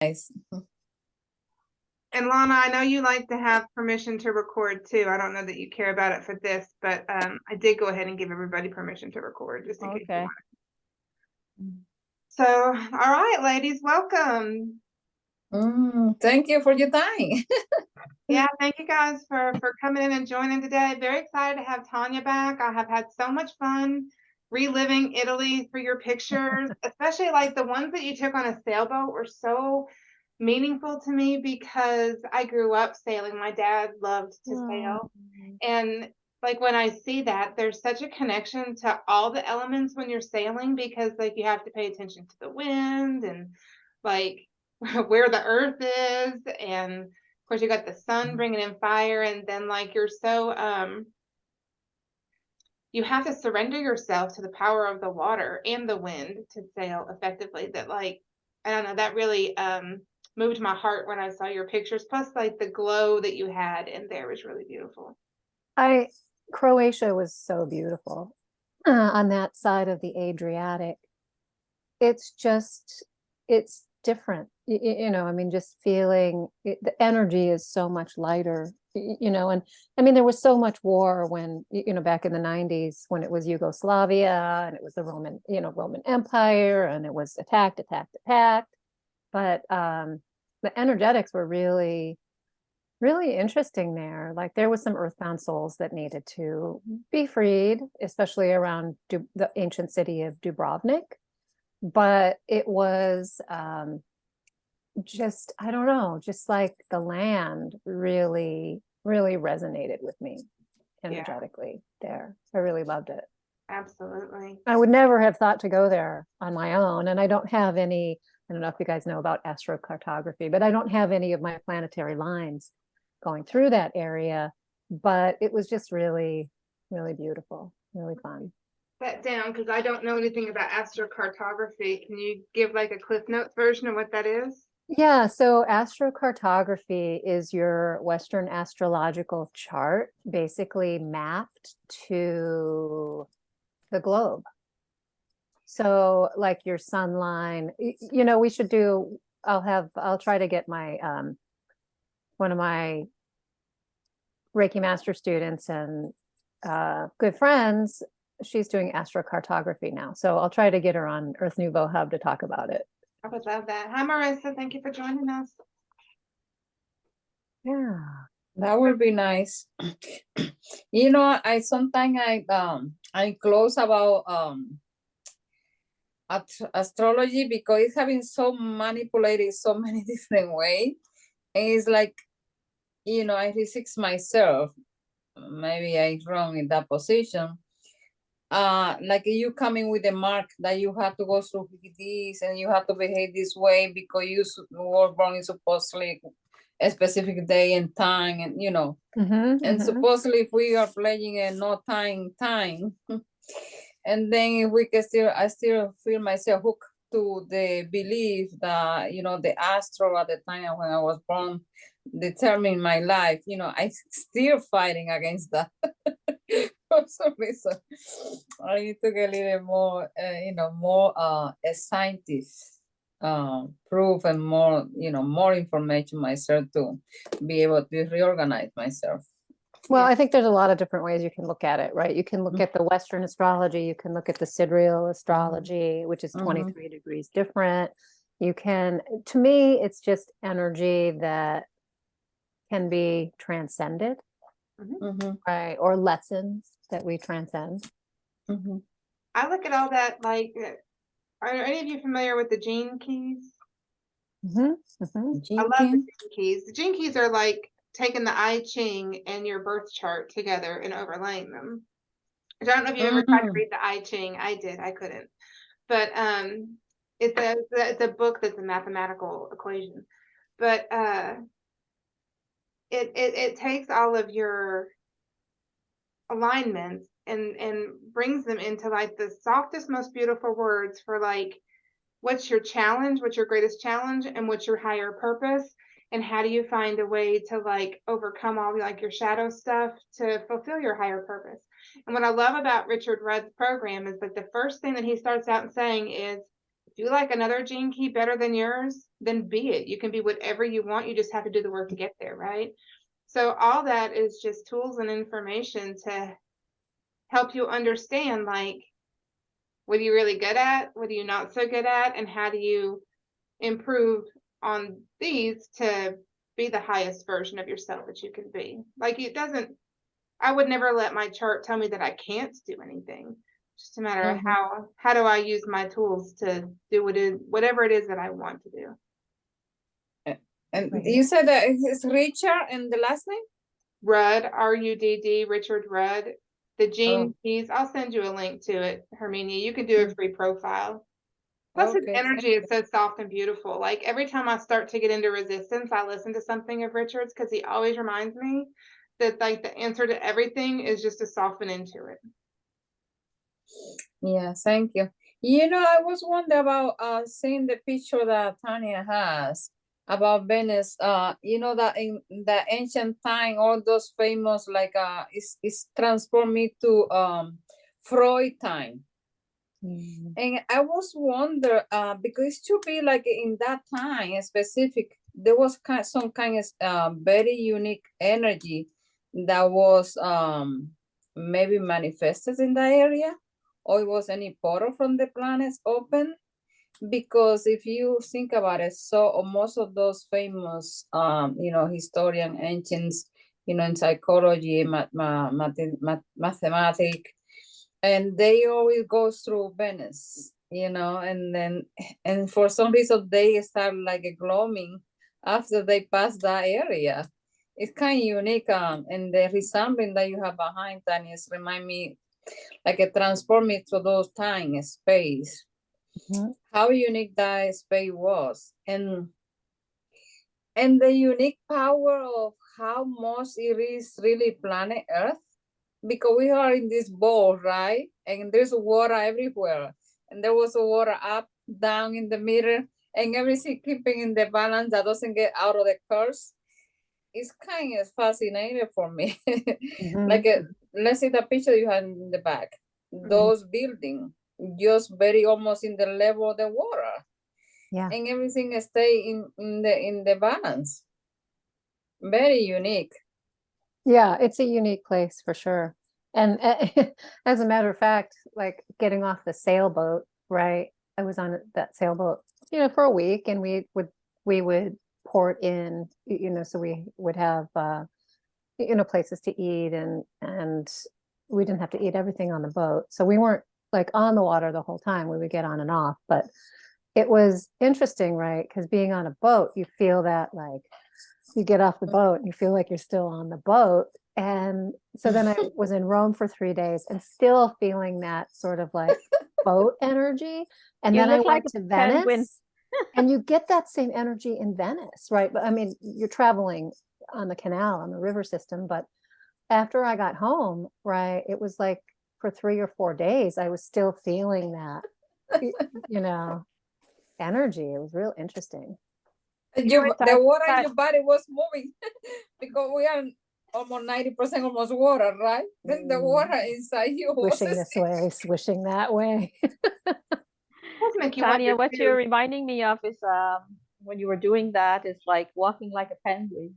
Nice. And Lana, I know you like to have permission to record too. I don't know that you care about it for this, but I did go ahead and give everybody permission to record just in case you Okay. want. So, all right, ladies, welcome. Thank you for your time. Yeah, thank you guys for coming in and joining today. Very excited to have Tanya back. I have had so much fun reliving Italy for your pictures, especially like the ones that you took on a sailboat were so meaningful to me because I grew up sailing. My dad loved to sail. And like when I see that, there's such a connection to all the elements when you're sailing because like you have to pay attention to the wind and like where the earth is, and of course you got the sun bringing in fire, and then like you're so you have to surrender yourself to the power of the water and the wind to sail effectively. That like I don't know, that really moved my heart when I saw your pictures, plus like the glow that you had in there was really beautiful. Croatia was so beautiful on that side of the Adriatic. It's different. I mean, just feeling the energy is so much lighter, and I mean, there was so much war when, back in the 90s when it was Yugoslavia and it was the Roman Empire and it was attacked. But the energetics were really, really interesting there. Like there was some earthbound souls that needed to be freed, especially around the ancient city of Dubrovnik. But it was just, I don't know, just like the land really, really resonated with me energetically there. I really loved it. Absolutely. I would never have thought to go there on my own. And I don't have any, I don't know if you guys know about astrocartography, but I don't have any of my planetary lines going through that area. But it was just really, really beautiful, really fun. That down because I don't know anything about astrocartography. Can you give like a Cliff Notes version of what that is? Yeah, so astrocartography is your Western astrological chart basically mapped to the globe. So like your sun line, we should do, I'll try to get my one of my Reiki master students and good friends, she's doing astrocartography now. So I'll try to get her on Earth Nouveau Hub to talk about it. I would love that. Hi, Marissa. Thank you for joining us. Yeah, That would be nice. I sometimes I close about astrology because it's having so manipulated so many different ways. And it's like, I resist myself. Maybe I'm wrong in that position. Like you coming with a mark that you have to go through this and you have to behave this way because you were born in supposedly a specific day and time, and and supposedly if we are playing a no time and then if we can I still feel myself hooked to the belief that the astro at the time when I was born determined my life. I still fighting against that. For some reason I need to get a little more more a scientist proof and more more information myself to be able to reorganize myself. Well, I think there's a lot of different ways you can look at it, right? You can look at the Western astrology, you can look at the sidereal astrology, which is 23 degrees different. You can, to me, it's just energy that can be transcended, right? Or lessons that we transcend. I look at all that like, are any of you familiar with the gene keys? I love the gene keys. The gene keys are like taking the I Ching and your birth chart together and overlaying them. I don't know if you ever tried to read the I Ching. I did. I couldn't. But it's a book that's a mathematical equation. But it takes all of your alignments and brings them into like the softest, most beautiful words for like what's your challenge, what's your greatest challenge, and what's your higher purpose, and how do you find a way to like overcome all like your shadow stuff to fulfill your higher purpose. And what I love about Richard Rudd's program is like the first thing that he starts out saying is you like another gene key better than yours, then be it. You can be whatever you want. You just have to do the work to get there, right? So all that is just tools and information to help you understand, like, what are you really good at? What are you not so good at? And how do you improve on these to be the highest version of yourself that you can be? Like, it doesn't, I would never let my chart tell me that I can't do anything. It's just a matter of how do I use my tools to do whatever it is that I want to do. And you said that it's Richard and the last name? Rudd, R-U-D-D, Richard Rudd. The gene keys, I'll send you a link to it, Herminia. You can do a free profile. Plus, his energy is so soft and beautiful. Like, every time I start to get into resistance, I listen to something of Richard's, because he always reminds me that, like, the answer to everything is just to soften into it. Yeah, thank you. You know, I was wondering about seeing the picture that Tanya has about Venice. You know that in the ancient time, all those famous, like it's transformed me to Freud time. And I was wondering, because it should be like in that time specific, there was some kind of very unique energy that was maybe manifested in the area, or it was any portal from the planets open. Because if you think about it, so most of those famous, you know, historian ancients, you know, in psychology, mathematics, and they always go through Venice, you know, and for some reason they start like glowing after they pass that area. It's kind of unique, and the resemblance that you have behind Tanya remind me, like it transformed me to those time and space. How unique that space was, and the unique power of how much it is really planet Earth, because we are in this bowl, right? And there's water everywhere, and there was water up, down, in the middle, and everything keeping in the balance that doesn't get out of the curse. It's kind of fascinating for me. Like, let's see the picture you had in the back. Those buildings, just very almost in the level of the water. Yeah. And everything stay in the balance. Very unique. Yeah, it's a unique place for sure. And as a matter of fact, like getting off the sailboat, right? I was on that sailboat, you know, for a week, and we would port in, you know, so we would have you know, places to eat, and we didn't have to eat everything on the boat. So we weren't like on the water the whole time. We would get on and off, but it was interesting, right? Because being on a boat, you feel that, like, you get off the boat and you feel like you're still on the boat. And so then I was in Rome for 3 days and still feeling that sort of like boat energy. And then I went to Venice, and you get that same energy in Venice, right? But I mean, you're traveling on the canal, on the river system. But after I got home, right, it was like for 3 or 4 days, I was still feeling that, you know, energy. It was real interesting. The water in your body was moving because we are almost 90% almost water, right? Then the water inside you was Swishing this way, swishing that way. Tanya, what you're reminding me of is when you were doing that, is like walking like a penguin.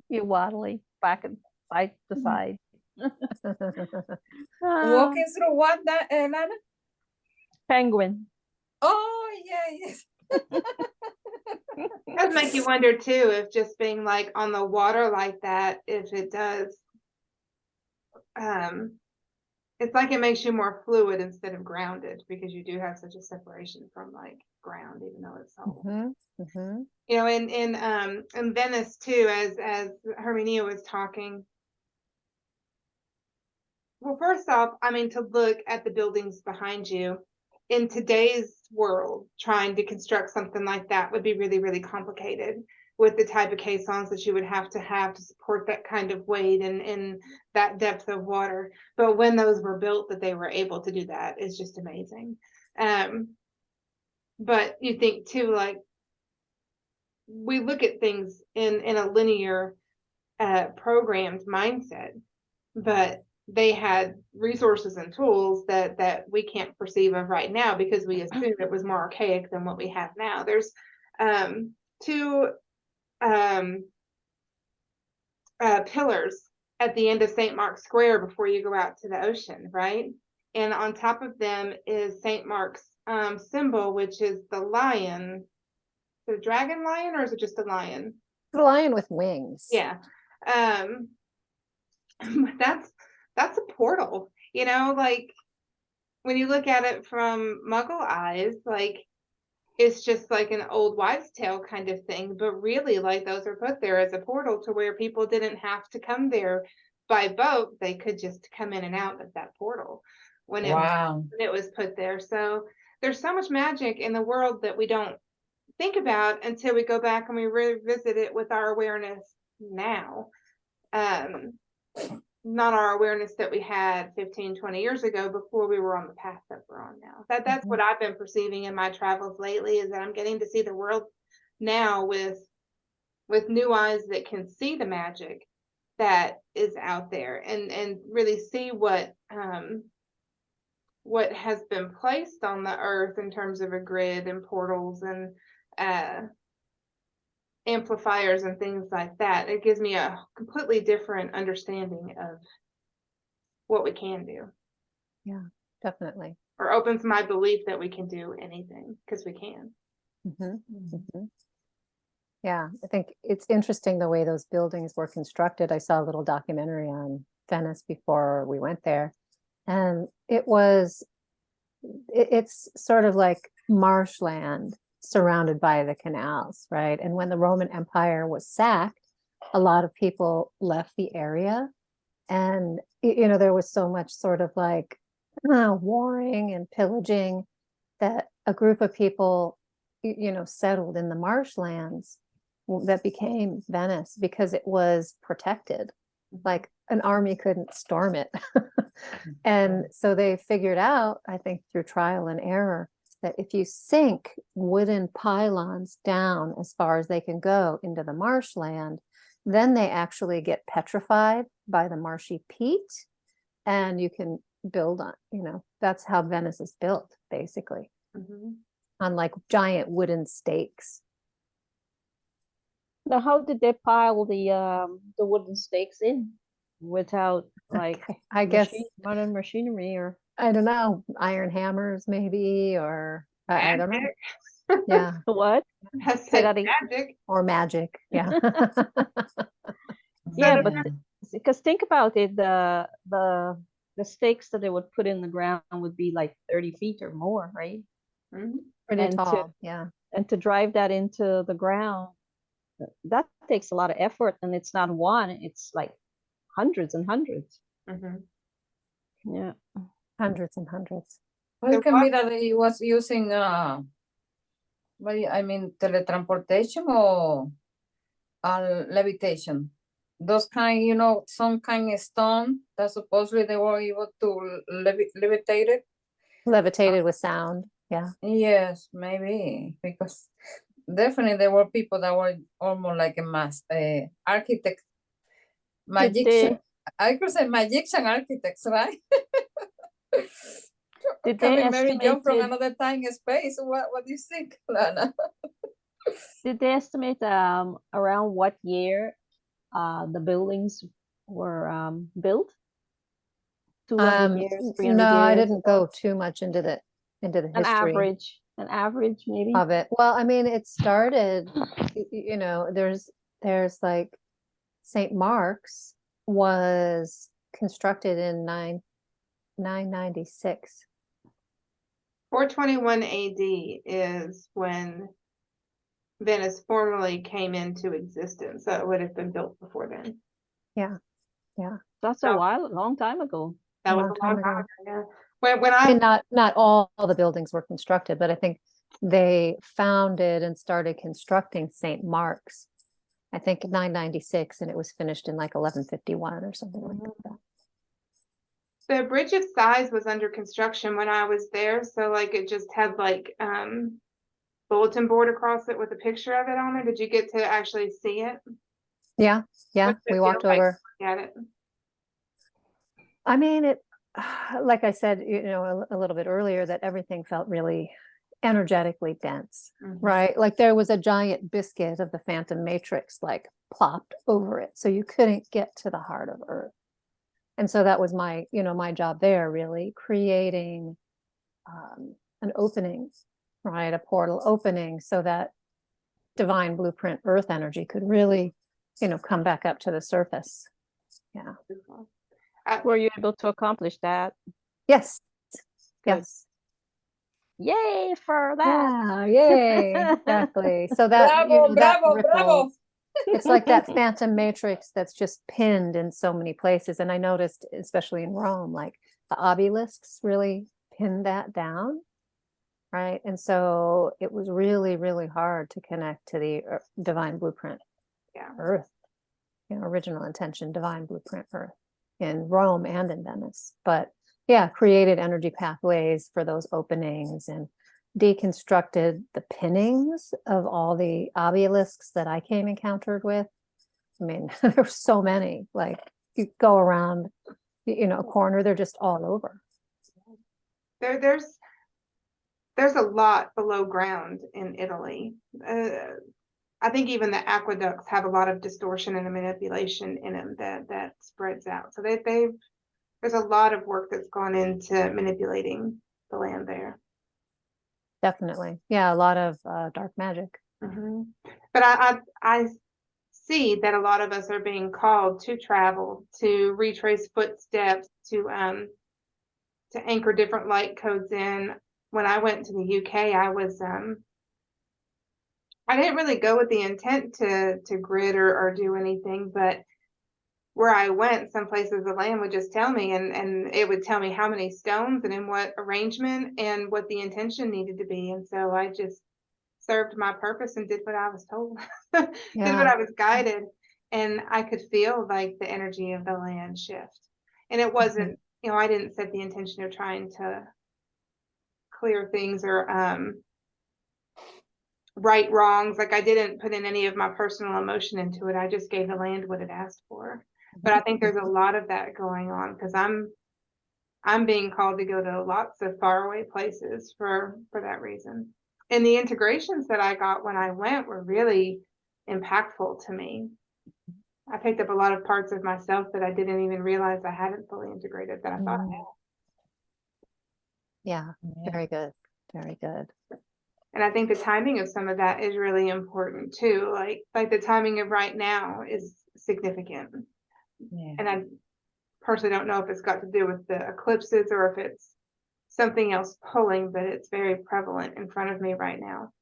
You're waddling back and side to side. Walking through what, that, Lana? Penguin. Oh, yeah, yes. It does make you wonder too, if just being like on the water like that, if it does, it's like it makes you more fluid instead of grounded, because you do have such a separation from like ground, even though it's salt. You know, in Venice too, as Herminia was talking. Well, first off, I mean, to look at the buildings behind you in today's world, trying to construct something like that would be really, really complicated with the type of caissons that you would have to support that kind of weight and that depth of water. But when those were built, that they were able to do that is just amazing. But you think too, like, we look at things in a linear programmed mindset, but they had resources and tools that we can't perceive of right now because we assume it was more archaic than what we have now. There's two pillars at the end of St. Mark's Square before you go out to the ocean, right? And on top of them is St. Mark's symbol, which is the lion. The dragon lion, or is it just a lion? The lion with wings. Yeah. That's a portal, you know, like when you look at it from Muggle eyes, like it's just like an old wives' tale kind of thing, but really, like, those are put there as a portal to where people didn't have to come there by boat. They could just come in and out of that portal when Wow. it was put there. So there's so much magic in the world that we don't think about until we go back and we revisit it with our awareness now. Not our awareness that we had 15, 20 years ago before we were on the path that we're on now. That's what I've been perceiving in my travels lately, is that I'm getting to see the world now with new eyes that can see the magic that is out there and really see what has been placed on the earth in terms of a grid and portals and amplifiers and things like that. It gives me a completely different understanding of what we can do. Yeah, definitely. Or opens my belief that we can do anything, because we can. Yeah, I think it's interesting the way those buildings were constructed. I saw a little documentary on Venice before we went there, and it's sort of like marshland surrounded by the canals, right? And when the Roman Empire was sacked, a lot of people left the area, and there was so much sort of like warring and pillaging that a group of people settled in the marshlands that became Venice because it was protected. Like an army couldn't storm it. And so they figured out, I think through trial and error, that if you sink wooden pylons down as far as they can go into the marshland, then they actually get petrified by the marshy peat, and you can build on, that's how Venice is built, basically, on like giant wooden stakes. Now, how did they pile the wooden stakes in without like I guess modern machinery, or I don't know, iron hammers maybe, or I don't know. Yeah. what? Say that magic. Or magic. Yeah. Yeah, but because think about it, the stakes that they would put in the ground would be like 30 feet or more, right? Pretty tall. Yeah. And to drive that into the ground, that takes a lot of effort, and it's not one, it's like hundreds and hundreds. Yeah, hundreds and hundreds. Well, it can be that he was using teletransportation or levitation. Those kind, some kind of stone that supposedly they were able to levitate it. Levitated with sound. Yeah. Yes, maybe, because definitely there were people that were almost like a architect, magician. I could say magician architects, right? Did they maybe jump from another time and space? What do you think, Lana? Did they estimate around what year the buildings were built? 200 years, 300 no, years? I didn't go too much into the history. An average maybe of it. Well, I mean, it started, there's like St. Mark's was constructed in 996. 421 AD is when Venice formally came into existence. So it would have been built before then. Yeah. That's a long time ago. That was a long time ago. Yeah. When I mean, not all the buildings were constructed, but I think they founded and started constructing St. Mark's, I think 996, and it was finished in like 1151 or something like that. The Bridge of Sighs was under construction when I was there, so like it just had like bulletin board across it with a picture of it on there. Did you get to actually see it? Yeah, we walked over. At it. I mean, it, like I said, a little bit earlier, that everything felt really energetically dense, right? Like there was a giant biscuit of the Phantom Matrix, like plopped over it. So you couldn't get to the heart of Earth. And so that was my, my job there, really creating an opening, right? A portal opening so that divine blueprint Earth energy could really, come back up to the surface. Yeah. Were you able to accomplish that? Yes. Good. Yes. Yay for that. Yeah, yay. Exactly. So that, Bravo, that bravo, ripple, bravo. it's like that phantom matrix that's just pinned in so many places. And I noticed, especially in Rome, like the obelisks really pinned that down. Right. And so it was really, really hard to connect to the divine blueprint Earth, original intention, divine blueprint Earth in Rome and in Venice. But yeah, created energy pathways for those openings and deconstructed the pinnings of all the obelisks that I came encountered with. I mean, there were so many, like you go around, a corner, they're just all over. There's a lot below ground in Italy. I think even the aqueducts have a lot of distortion and manipulation in them that spreads out. So there's a lot of work that's gone into manipulating the land there. Definitely. Yeah, a lot of dark magic. But I see that a lot of us are being called to travel, to retrace footsteps, to anchor different light codes in. When I went to the UK, I didn't really go with the intent to grid or do anything, but where I went, some places the land would just tell me, and it would tell me how many stones and in what arrangement and what the intention needed to be. And so I just served my purpose and did what I was told, did what I was guided. And I could feel like the energy of the land shift. And it wasn't, I didn't set the intention of trying to clear things or right wrongs. Like I didn't put in any of my personal emotion into it. I just gave the land what it asked for. But I think there's a lot of that going on because I'm being called to go to lots of faraway places for that reason. And the integrations that I got when I went were really impactful to me. I picked up a lot of parts of myself that I didn't even realize I hadn't fully integrated that I thought I had. Yeah, very good. Very good. And I think the timing of some of that is really important too. Like the timing of right now is significant. Yeah. And I personally don't know if it's got to do with the eclipses or if it's something else pulling, but it's very prevalent in front of me right now.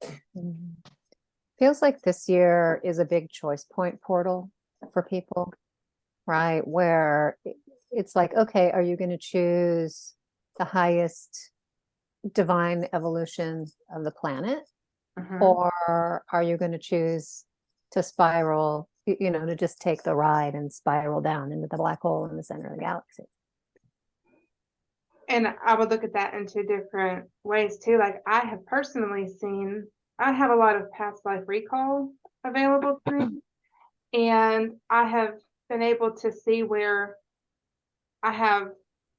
Feels like this year is a big choice point portal for people, right? Where it's like, okay, are you going to choose the highest divine evolution of the planet? Or are you going to choose to spiral, to just take the ride and spiral down into the black hole in the center of the galaxy? And I would look at that in two different ways too. Like I have personally seen, I have a lot of past life recall available to me. And I have been able to see where I have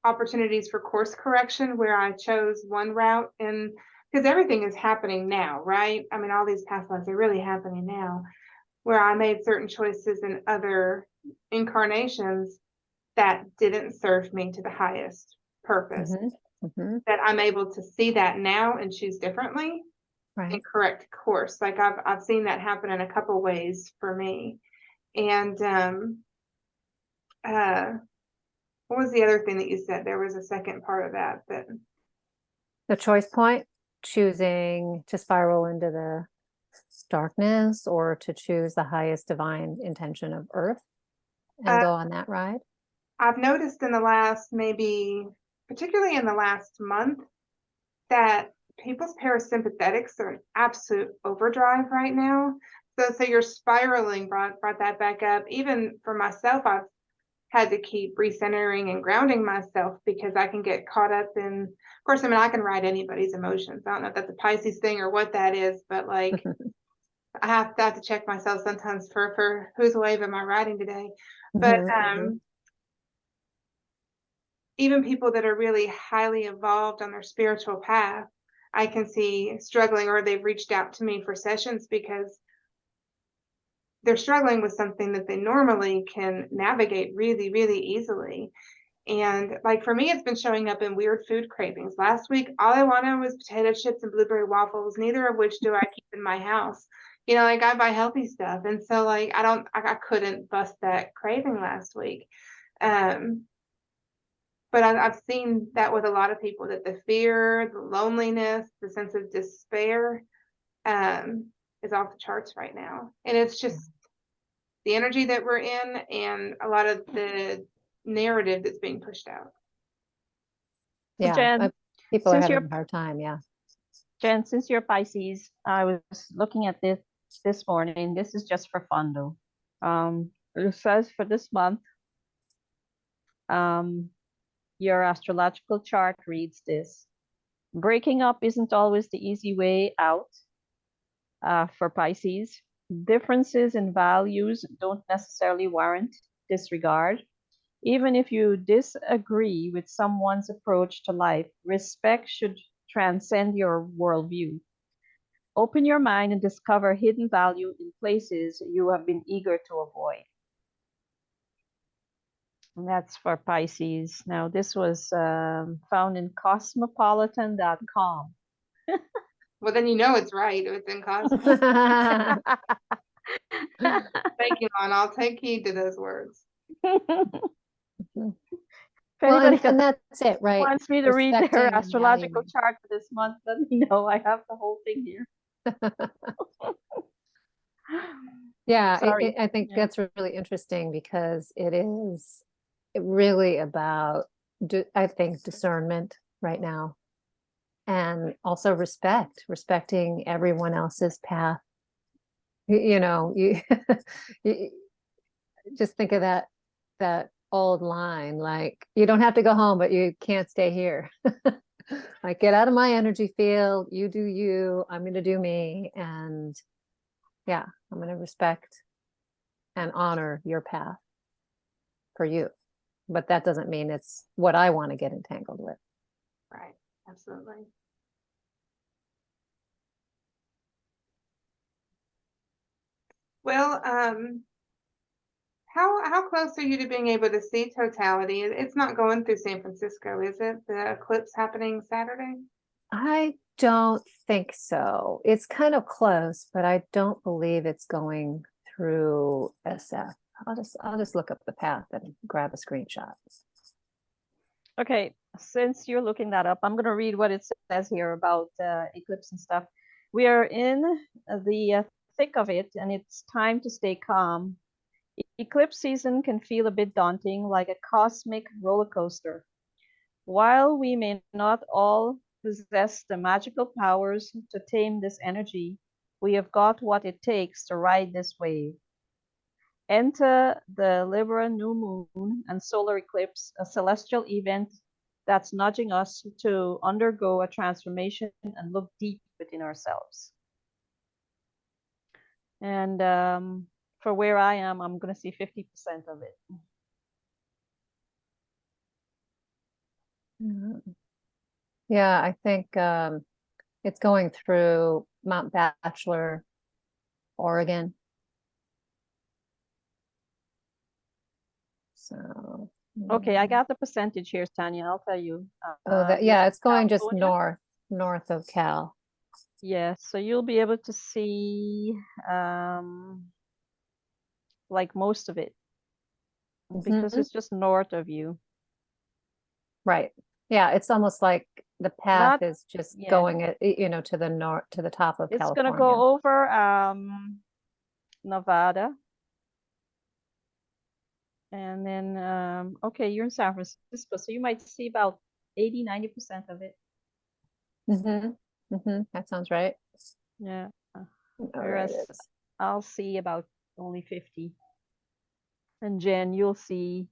opportunities for course correction, where I chose one route, and because everything is happening now, right? I mean, all these past lives are really happening now, where I made certain choices in other incarnations that didn't serve me to the highest purpose. That I'm able to see that now and choose differently, right, and correct course. Like I've seen that happen in a couple ways for me. And what was the other thing that you said? There was a second part of that. The choice point, choosing to spiral into the darkness or to choose the highest divine intention of Earth and go on that ride? I've noticed in the last, maybe particularly in the last month, that people's parasympathetics are in absolute overdrive right now. So you're spiraling brought that back up. Even for myself, I've had to keep recentering and grounding myself because I can get caught up in, of course, I mean, I can ride anybody's emotions. I don't know if that's a Pisces thing or what that is, but like, I have to check myself sometimes for whose wave am I riding today. But even people that are really highly evolved on their spiritual path, I can see struggling, or they've reached out to me for sessions because they're struggling with something that they normally can navigate really, really easily. And like for me, it's been showing up in weird food cravings. Last week, all I wanted was potato chips and blueberry waffles, neither of which do I keep in my house. You know, like I buy healthy stuff. And so like I couldn't bust that craving last week. But I've seen that with a lot of people, that the fear, the loneliness, the sense of despair is off the charts right now. And it's just the energy that we're in and a lot of the narrative that's being pushed out. Yeah, Jen, people are since having you're a hard time. Yeah. Jen, since you're Pisces, I was looking at this morning. This is just for fun though. It says for this month, your astrological chart reads this: breaking up isn't always the easy way out for Pisces. Differences in values don't necessarily warrant disregard. Even if you disagree with someone's approach to life, respect should transcend your worldview. Open your mind and discover hidden value in places you have been eager to avoid. And that's for Pisces. Now, this was found in cosmopolitan.com. Well, then you know it's right if it's in Cosmos. Thank you, Lon. I'll take heed to those words. If Well, anybody and that's it, right? wants me to read Respecting their and astrological valuing. chart for this month, let me know. I have the whole thing here. Yeah, Sorry. I think Yeah. that's really interesting because it is really about, I think, discernment right now, and also respecting everyone else's path. You know, you, you just think of that old line, like, you don't have to go home, but you can't stay here. Like, get out of my energy field. You do you. I'm going to do me, and yeah, I'm going to respect and honor your path for you. But that doesn't mean it's what I want to get entangled with. Right. Absolutely. Well, how close are you to being able to see totality? It's not going through San Francisco, is it? The eclipse happening Saturday? I don't think so. It's kind of close, but I don't believe it's going through SF. I'll just look up the path and grab a screenshot. Okay, since you're looking that up, I'm going to read what it says here about eclipse and stuff. We are in the thick of it, and it's time to stay calm. Eclipse season can feel a bit daunting, like a cosmic roller coaster. While we may not all possess the magical powers to tame this energy, we have got what it takes to ride this wave. Enter the Libra new moon and solar eclipse, a celestial event that's nudging us to undergo a transformation and look deep within ourselves. And for where I am, I'm going to see 50% of it. Yeah, I think it's going through Mount Bachelor, Oregon. So Okay, I got the percentage here, Tanya. I'll tell you. yeah, it's going just California. north of Cal. Yeah, so you'll be able to see like most of it because Mhm. it's just north of you. Right. Yeah, it's almost like the path Not, is just yeah, going to the north, to the top of it's gonna California. go over Nevada. And then okay, you're in San Francisco, so you might see about 80-90% of it. That sounds right. Yeah. Oh, Whereas there it is. I'll see about only 50. And Jen, you'll see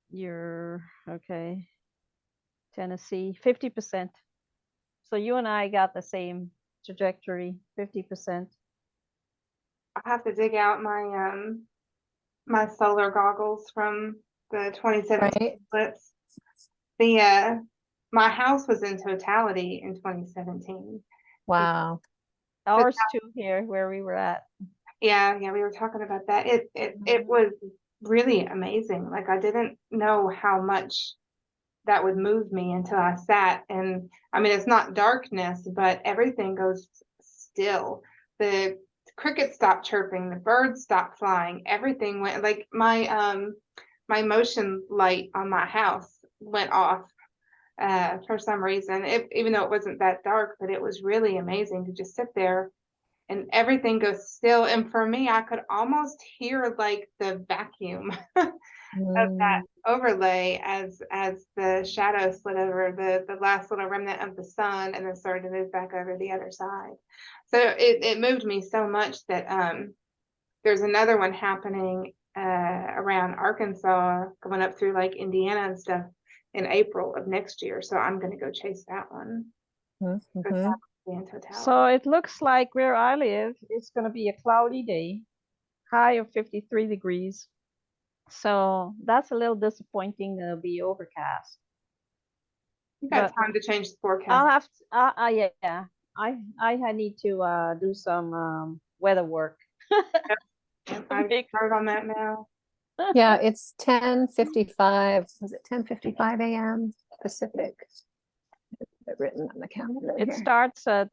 you're okay. Tennessee, 50%. So you and I got the same trajectory, 50%. I'll have to dig out my solar goggles from the 2017 Right. eclipse. My house was in totality in 2017. Wow. Ours too here where we were at. Yeah, we were talking about that. It was really amazing. Like I didn't know how much that would move me until I sat, and I mean it's not darkness, but everything goes still. The crickets stopped chirping, the birds stopped flying, everything went like my motion light on my house went off for some reason. Even though it wasn't that dark, but it was really amazing to just sit there and everything goes still. And for me, I could almost hear like the vacuum of that Mm. overlay as the shadow slid over the last little remnant of the sun and then started to move back over the other side. So it moved me so much that there's another one happening around Arkansas, going up through like Indiana and stuff in April of next year. So I'm going to go chase that one. Mhm. In totality. So it looks like where I live, it's going to be a cloudy day, high of 53 degrees. So that's a little disappointing. It'll be overcast. You got But time to change the forecast. I'll have to, yeah. I need to do some weather work. I've started on that now. Yeah, it's 10:55. Was it 10:55 a.m. Pacific? It's written on the calendar It here. starts at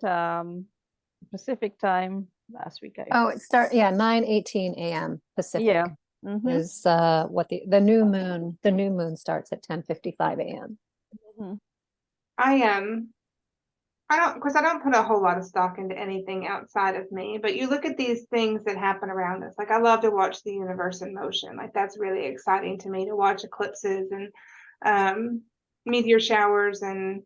Pacific time last week. Oh, it start yeah, 9:18 a.m. Pacific. Yeah. Mm-hmm. Is what the new moon starts at 10:55 a.m. Mm-hmm. I don't, because I don't put a whole lot of stock into anything outside of me, but you look at these things that happen around us. Like I love to watch the universe in motion. Like that's really exciting to me to watch eclipses and meteor showers and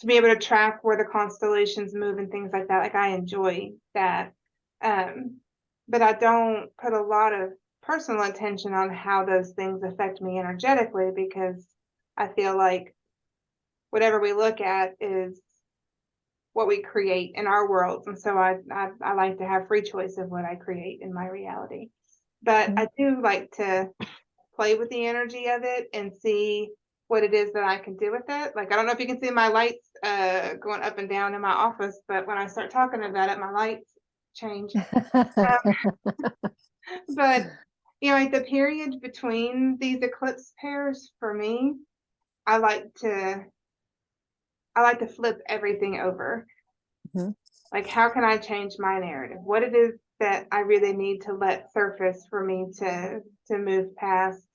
to be able to track where the constellations move and things like that. Like I enjoy that. But I don't put a lot of personal attention on how those things affect me energetically because I feel like whatever we look at is what we create in our worlds. And so I like to have free choice of what I create in my reality. But I do like to play with the energy of it and see what it is that I can do with it. Like, I don't know if you can see my lights going up and down in my office, but when I start talking about it, my lights change. But, you know, like the period between these eclipse pairs for me, I like to flip everything over. Mhm. Like, how can I change my narrative? What it is that I really need to let surface for me to move past.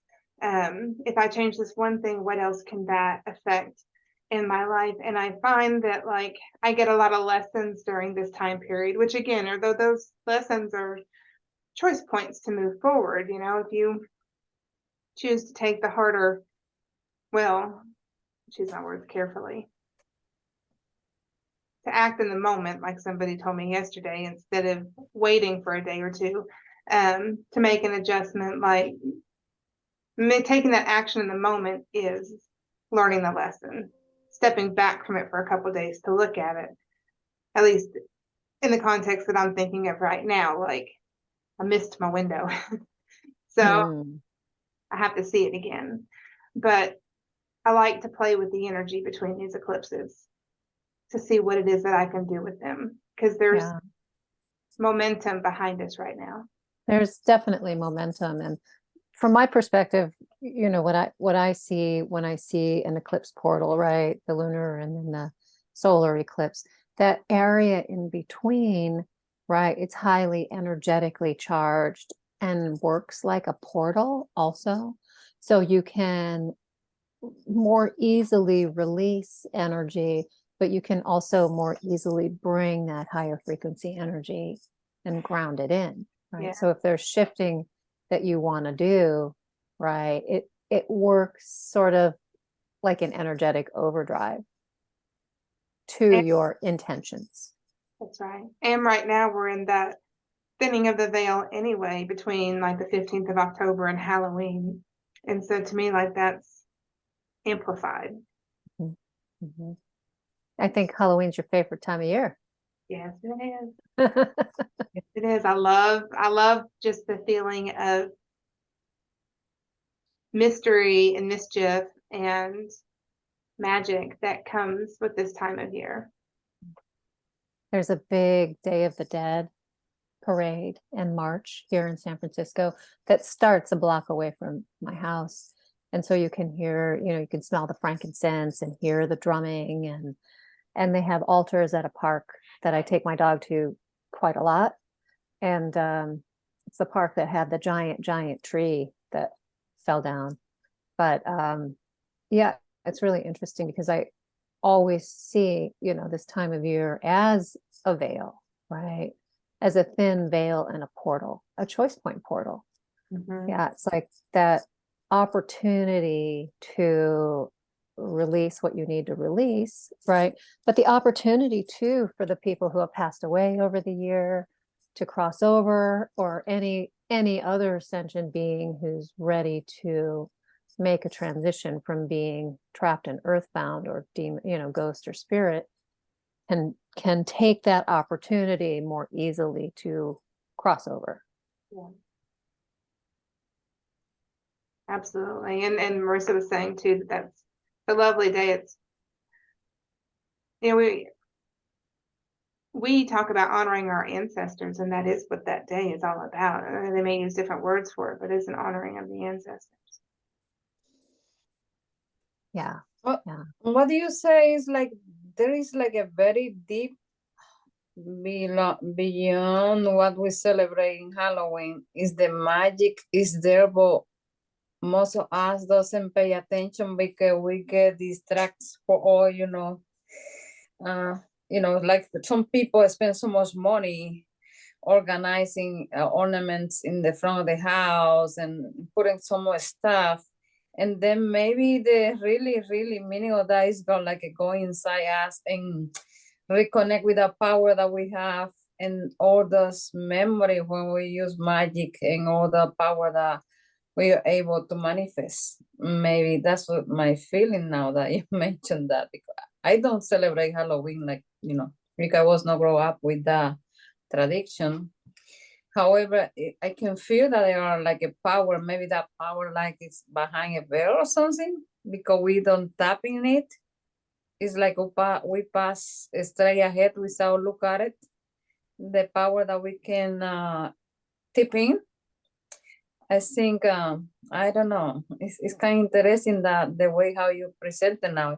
If I change this one thing, what else can that affect in my life? And I find that like I get a lot of lessons during this time period, which again, although those lessons are choice points to move forward, you know, if you choose to take the harder, well, choose my words carefully, to act in the moment, like somebody told me yesterday, instead of waiting for a day or two, to make an adjustment, like taking that action in the moment is learning the lesson. Stepping back from it for a couple of days to look at it, at least in the context that I'm thinking of right now, like I missed my window. So I have to see it again. But I like to play with the energy between these eclipses to see what it is that I can do with them, because there's momentum behind us right now. There's definitely momentum, and from my perspective, you know, what I see when I see an eclipse portal, right, the lunar and then the solar eclipse, that area in between, right, it's highly energetically charged and works like a portal also, so you can more easily release energy, but you can also more easily bring that higher frequency energy and ground it in, right? Yeah. So if there's shifting that you want to do, right, it works sort of like an energetic overdrive to your intentions. That's right. And right now we're in that thinning of the veil anyway, between like the 15th of October and Halloween. And so to me, like that's amplified. Mm-hmm. I think Halloween's your favorite time of year. Yes, it is. Yes, it is. I love just the feeling of mystery and mischief and magic that comes with this time of year. There's a big Day of the Dead parade in March here in San Francisco that starts a block away from my house. And so you can hear, you can smell the frankincense and hear the drumming, and they have altars at a park that I take my dog to quite a lot. And it's the park that had the giant tree that fell down. But yeah, it's really interesting because I always see, this time of year as a veil, right? As a thin veil and a portal, a choice point portal. Mhm. Yeah, it's like that opportunity to release what you need to release, right? But the opportunity too for the people who have passed away over the year to cross over, or any other sentient being who's ready to make a transition from being trapped and earthbound or demon, ghost or spirit, can take that opportunity more easily to cross over. Yeah. Absolutely. And Marissa was saying too that that's a lovely day. It's, we talk about honoring our ancestors, and that is what that day is all about. They may use different words for it, but it's an honoring of the ancestors. Yeah. What do you say is like, there is like a very deep beyond what we celebrate in Halloween is the magic is there, but most of us doesn't pay attention because we get distracted for all, like some people spend so much money organizing ornaments in the front of the house and putting so much stuff. And then maybe the really meaning of that is go inside us and reconnect with the power that we have and all those memory when we use magic and all the power that we are able to manifest. Maybe that's what my feeling now that you mentioned that, because I don't celebrate Halloween because I was not grow up with the tradition. However, I can feel that there are like a power, maybe that power like it's behind a veil or something, because we don't tap in it. It's like we pass straight ahead without look at it. The power that we can tip in. I think, I don't know, it's kind of interesting that the way how you present it now,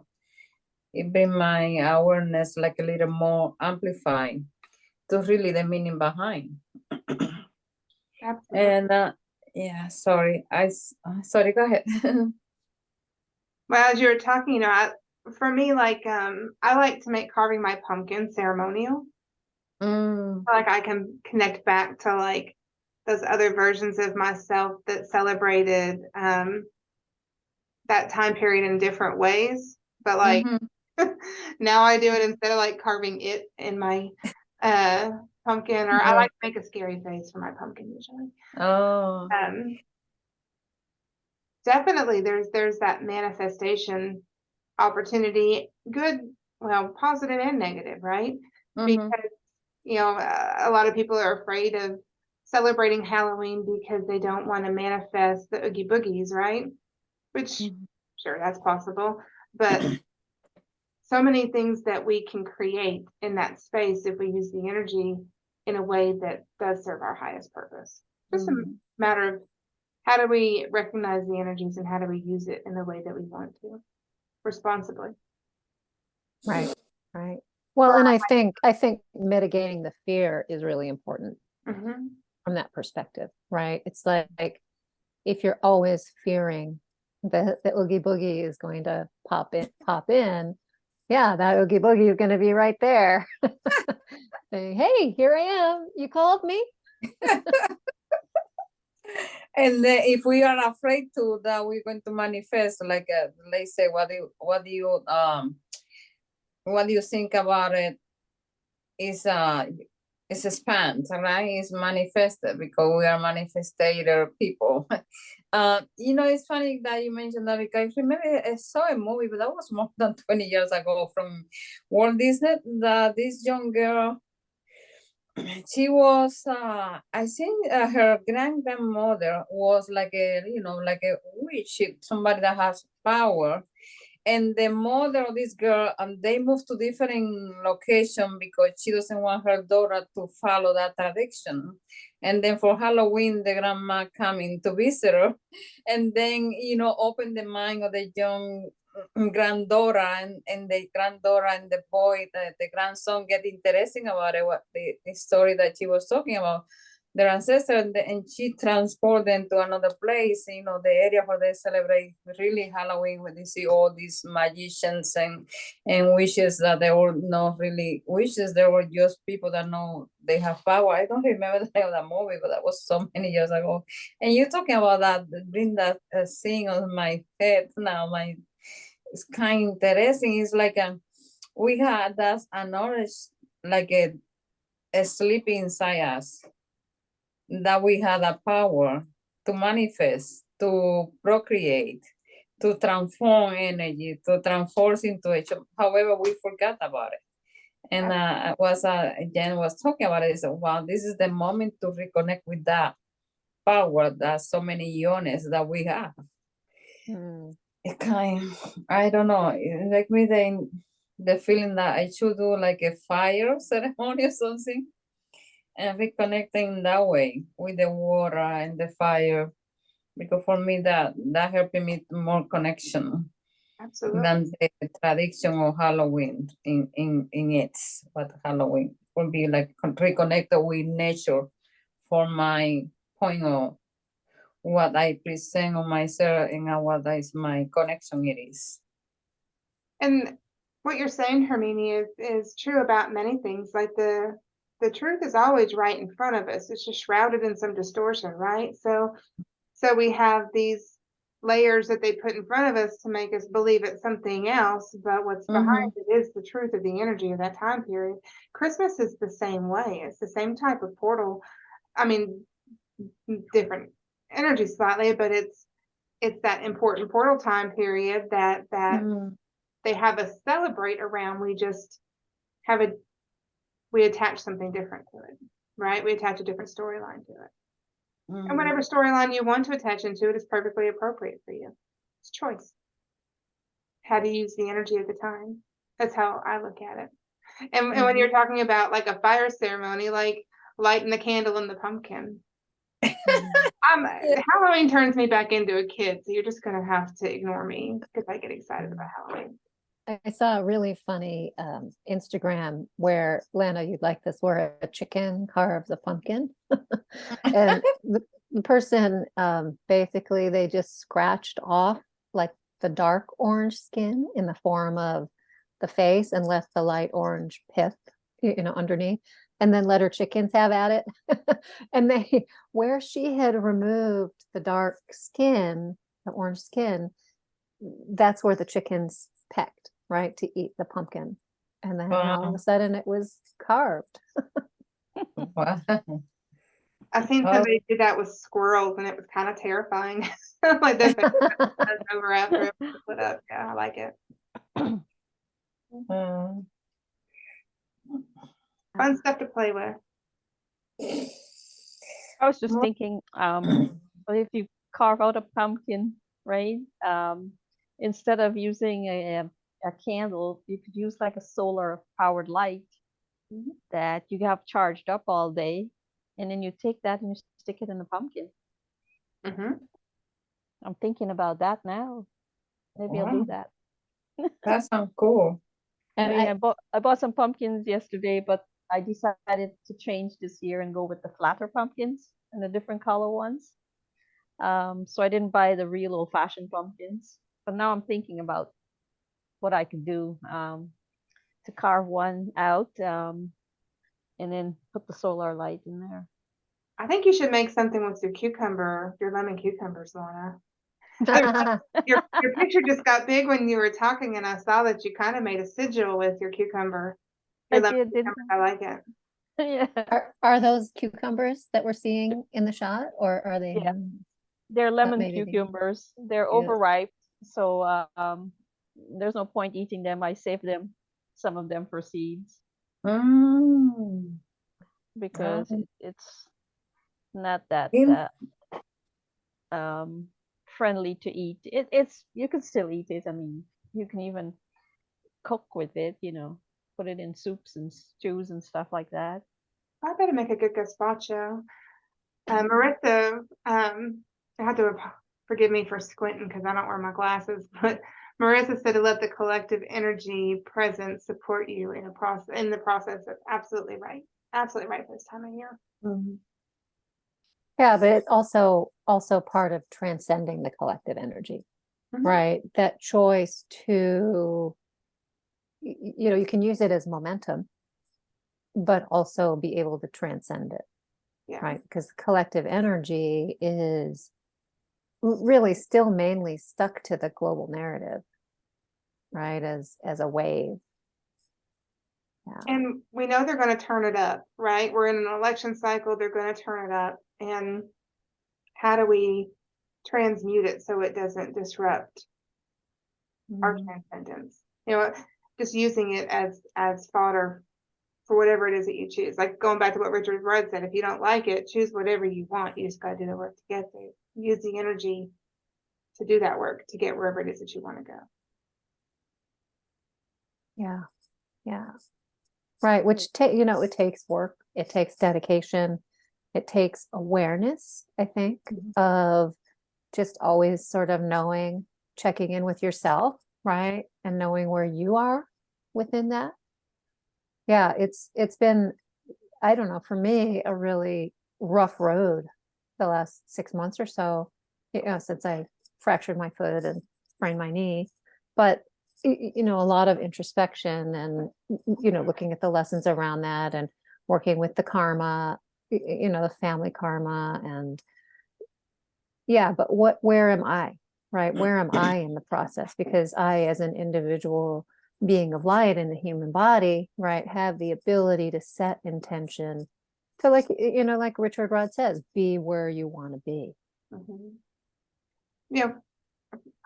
it bring my awareness like a little more amplified to really the meaning behind. Absolutely. And yeah, sorry, sorry, go ahead. Well, as you were talking, for me, I like to make carving my pumpkin ceremonial. Like I can connect back to like those other versions of myself that celebrated that time period in different ways. But like now I do it instead of like carving it in my pumpkin, or I like to make a scary face for my pumpkin usually. Oh. Definitely there's that manifestation opportunity, good, well, positive and negative, right? Because a lot of people are afraid of celebrating Halloween because they don't want to manifest the oogie boogies, right? Which sure, that's possible, but so many things that we can create in that space if we use the energy in a way that does serve our highest purpose. Just a matter of how do we recognize the energies and how do we use it in the way that we want to responsibly. Right. Well, and I think mitigating the fear is really important from that perspective, right? It's like if you're always fearing that the oogie boogie is going to pop in, yeah, that oogie boogie is going to be right there saying, hey, here I am, you called me. And if we are afraid to that we're going to manifest, like let's say, what do you think about it? Is it's expand, right? It's manifested because we are manifestator people. It's funny that you mentioned that, because I remember I saw a movie, but that was more than 20 years ago, from Walt Disney, that this young girl She was, I think her grandmother was like a, like a witch, somebody that has power. And the mother of this girl, they moved to different location because she doesn't want her daughter to follow that tradition. And then for Halloween, the grandma coming to visit her, and then open the mind of the young granddaughter, and the granddaughter and the boy, the grandson, get interesting about it, what the story that she was talking about their ancestor, and she transport them to another place, the area where they celebrate really Halloween, when they see all these magicians and witches that they were not really witches, they were just people that know they have power. I don't remember the name of that movie, but that was so many years ago. And you talking about that, bring that scene on my head now. It's kind of interesting. It's like we had that knowledge, like a sleep inside us, that we had a power to manifest, to procreate, to transform energy, to transform into it. However, we forgot about it. And Jen was talking about it. So, wow, this is the moment to reconnect with that power that so many units that we have. It I don't know, like me the feeling that I should do like a fire ceremony or something, and reconnecting that way with the water and the fire, because for me that helping me to more connection Absolutely. than the tradition of Halloween in it. But Halloween will be like reconnected with nature for my point of what I present on myself and what is my connection it is. And what you're saying, Hermione, is true about many things. Like the truth is always right in front of us. It's just shrouded in some distortion, right? So we have these layers that they put in front of us to make us believe it's something else, but what's behind it is the truth of the energy of that time period. Christmas is the same way. It's the same type of portal. I mean, different energy slightly, but it's that important portal time period that they have us celebrate around. We just we attach something different to it, right? We attach a different storyline to it. And whatever storyline you want to attach into it is perfectly appropriate for you. It's choice. How to use the energy of the time. That's how I look at it. And when you're talking about like a fire ceremony, like lighting the candle in the pumpkin. Halloween turns me back into a kid, so you're just gonna have to ignore me because I get excited about Halloween. I saw a really funny Instagram where, Lana, you'd like this, where a chicken carves a pumpkin. And the person, basically, they just scratched off like the dark orange skin in the form of the face and left the light orange pith, underneath, and then let her chickens have at it. And where she had removed the dark skin, the orange skin, that's where the chickens pecked, right, to eat the pumpkin. And then all of a sudden it was carved. Wow. I've seen somebody do that with squirrels, and it was kind of terrifying. Like the over after it was put up. Yeah, I like it. Fun stuff to play with. I was just thinking, if you carve out a pumpkin, right? Instead of using a candle, you could use like a solar powered light that you have charged up all day, and then you take that and you stick it in the pumpkin. I'm thinking about that now. Maybe I'll do that. That sounds cool. And I bought some pumpkins yesterday, but I decided to change this year and go with the flatter pumpkins and the different color ones. So I didn't buy the real old-fashioned pumpkins. But now I'm thinking about what I could do to carve one out and then put the solar light in there. I think you should make something with your lemon cucumbers, Lana. Your picture just got big when you were talking, and I saw that you kind of made a sigil with your cucumber. I like it. Yeah. Are those cucumbers that we're seeing in the shot, or are they? Yeah. They're lemon cucumbers. They're overripe, so there's no point eating them. I saved some of them for seeds. because Oh. it's not that In- friendly to eat. It's you can still eat it. I mean, you can even cook with it, put it in soups and stews and stuff like that. I better make a good gazpacho. Marissa, I have to forgive me for squinting because I don't wear my glasses, but Marissa said to let the collective energy present support you in the process. That's absolutely right. Absolutely right this time of year. Mhm. Yeah, but it's also part of transcending the collective energy, Mhm. right? That choice to, you can use it as momentum, but also be able to transcend it, Yeah. right? Because collective energy is really still mainly stuck to the global narrative, right? As a wave. Yeah. And we know they're going to turn it up, right? We're in an election cycle. They're going to turn it up. And how do we transmute it so it doesn't disrupt our Mhm. transcendence? Just using it as fodder for whatever it is that you choose. Like going back to what Richard Rudd said, if you don't like it, choose whatever you want. You just got to do the work to get there. Use the energy to do that work to get wherever it is that you want to go. Yeah. Yeah. Right. Which it takes work. It takes dedication. It takes awareness, I think, of just always sort of knowing, checking in with yourself, right? And knowing where you are within that. Yeah, it's been, I don't know, for me, a really rough road the last 6 months or so, since I fractured my foot and sprained my knee. But a lot of introspection and looking at the lessons around that and working with the karma, the family karma, and yeah, but where am I, right? Where am I in the process? Because I, as an individual being of light in the human body, right, have the ability to set intention to, like Richard Rod says, be where you want to be. Mm-hmm.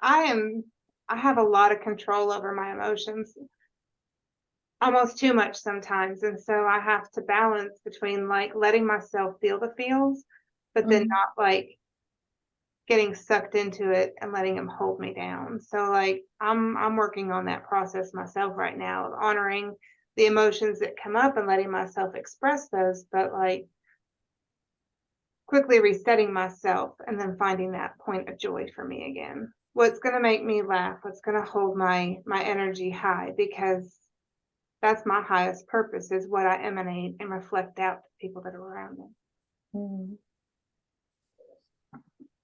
I have a lot of control over my emotions, almost too much sometimes. And so I have to balance between like letting myself feel the feels, but then not like getting sucked into it and letting them hold me down. So like I'm working on that process myself right now of honoring the emotions that come up and letting myself express those, but like quickly resetting myself and then finding that point of joy for me again. What's going to make me laugh? What's going to hold my energy high? Because that's my highest purpose, is what I emanate and reflect out to people that are around me.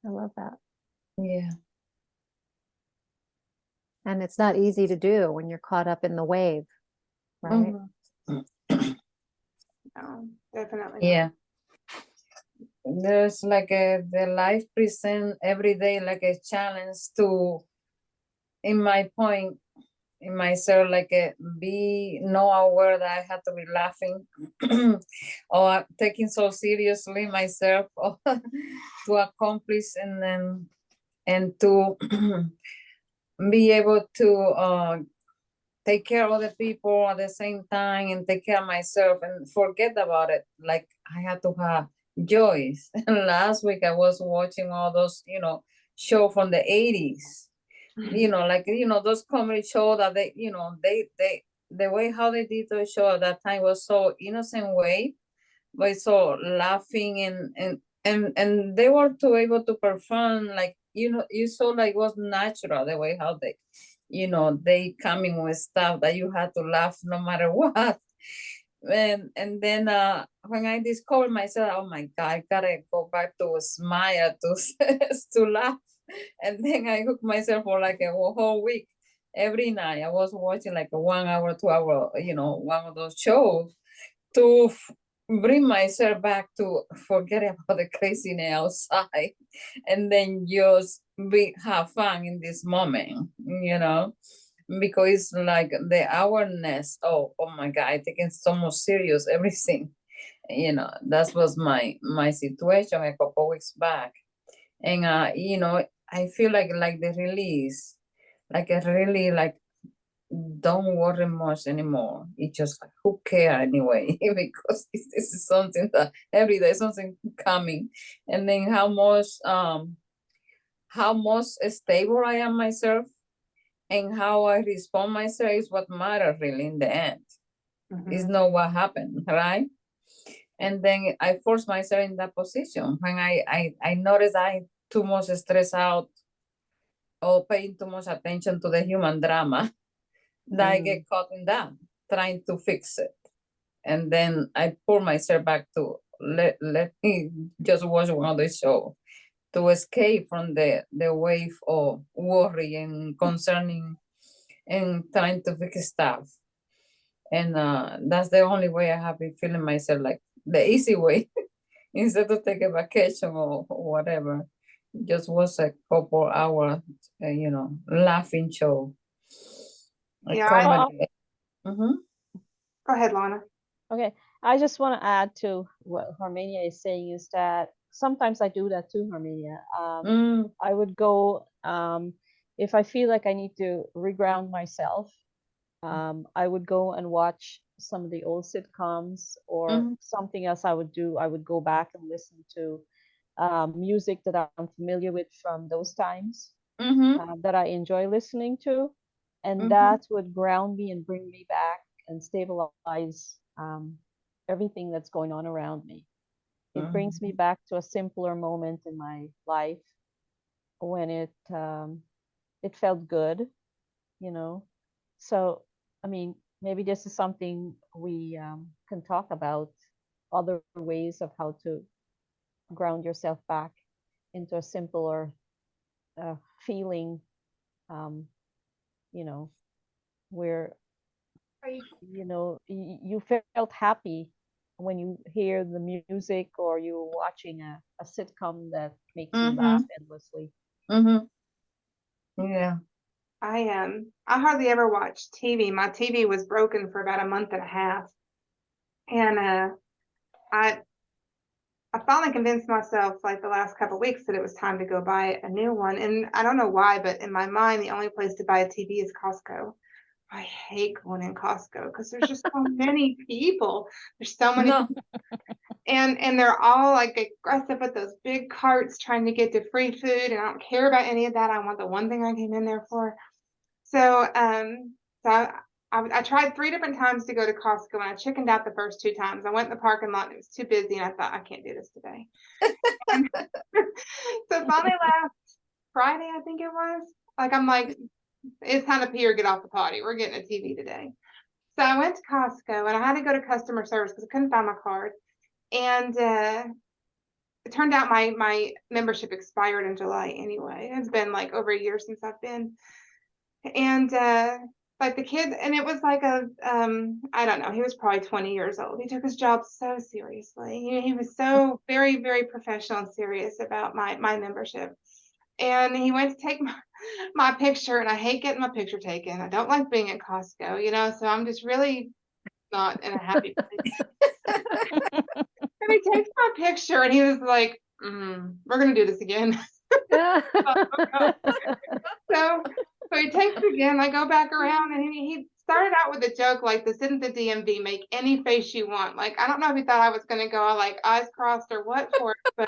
I love that. Yeah. And it's not easy to do when you're caught up in the wave, right? No, definitely not. Yeah. There's like the life present every day like a challenge to, in my point, in myself, like be no aware that I have to be laughing or taking so seriously myself to accomplish and to be able to take care of the people at the same time and take care of myself and forget about it. Like I had to have joys. Last week I was watching all those, show from the 80s, those comedy show that they the way how they did the show at that time was so innocent way, but so laughing and they were to able to perform like, you saw like was natural the way how they coming with stuff that you had to laugh no matter what. And then when I discovered myself, oh my God, I gotta go back to smile to laugh. And then I hooked myself for like a whole week. Every night I was watching like a 1 hour, 2 hour, one of those shows to bring myself back to forget about the craziness outside and then just have fun in this moment, because it's like the awareness. Oh my God, I take it so much serious, everything. That was my situation a couple weeks back. And I feel like the release, like a really like don't worry much anymore. It's just like, who care anyway? Because this is something that every day something coming, and then how much stable I am myself and how I respond myself is what matters really in the end. It's not what happened, right? And then I force myself in that position when I notice I too much stress out or paying too much attention to the human drama, that I get caught in that, trying to fix it. And then I pull myself back to let me just watch one of the show to escape from the wave of worry and concerning and trying to fix stuff. And that's the only way I have been feeling myself, like the easy way, instead of take a vacation or whatever. Just was a couple hours, laughing show. A Yeah, comedy. Go ahead, Lana. Okay, I just want to add to what Harmenia is saying is that sometimes I do that too, Harmenia. I would go, if I feel like I need to reground myself, I would go and watch some of the old sitcoms or something else I would do. I would go back and listen to music that I'm familiar with from those times that I enjoy listening to. And that would ground me and bring me back and stabilize everything that's going on around me. It brings me back to a simpler moment in my life when it felt good, you know. So, I mean, maybe this is something we can talk about, other ways of how to ground yourself back into a simpler feeling, you know, where you felt happy when you hear the music or you're watching a sitcom that makes you laugh endlessly. Yeah. I hardly ever watch TV. My TV was broken for about a month and a half. And I finally convinced myself like the last couple of weeks that it was time to go buy a new one. And I don't know why, but in my mind, the only place to buy a TV is Costco. I hate going in Costco because there's just so many people. There's so many No. and they're all like aggressive with those big carts trying to get to free food, and I don't care about any of that. I want the one thing I came in there for. So I tried 3 different times to go to Costco, and I chickened out the first 2 times. I went in the parking lot and it was too busy, and I thought I can't do this today. So finally last Friday, I think it was, I'm like, it's time to pee or get off the potty. We're getting a TV today. So I went to Costco and I had to go to customer service because I couldn't find my card. And it turned out my membership expired in July anyway. It's been like over a year since I've been. And like the kid, and it was like I don't know, he was probably 20 years old. He took his job so seriously. He was so very, very professional and serious about my membership. And he went to take my picture, and I hate getting my picture taken. I don't like being at Costco, so I'm just really not in a happy place. And he takes my picture, and he was like, we're going to do this again. So he takes it again. I go back around, and he started out with a joke like, this isn't the DMV. Make any face you want. Like, I don't know if he thought I was going to go like eyes crossed or what for it, but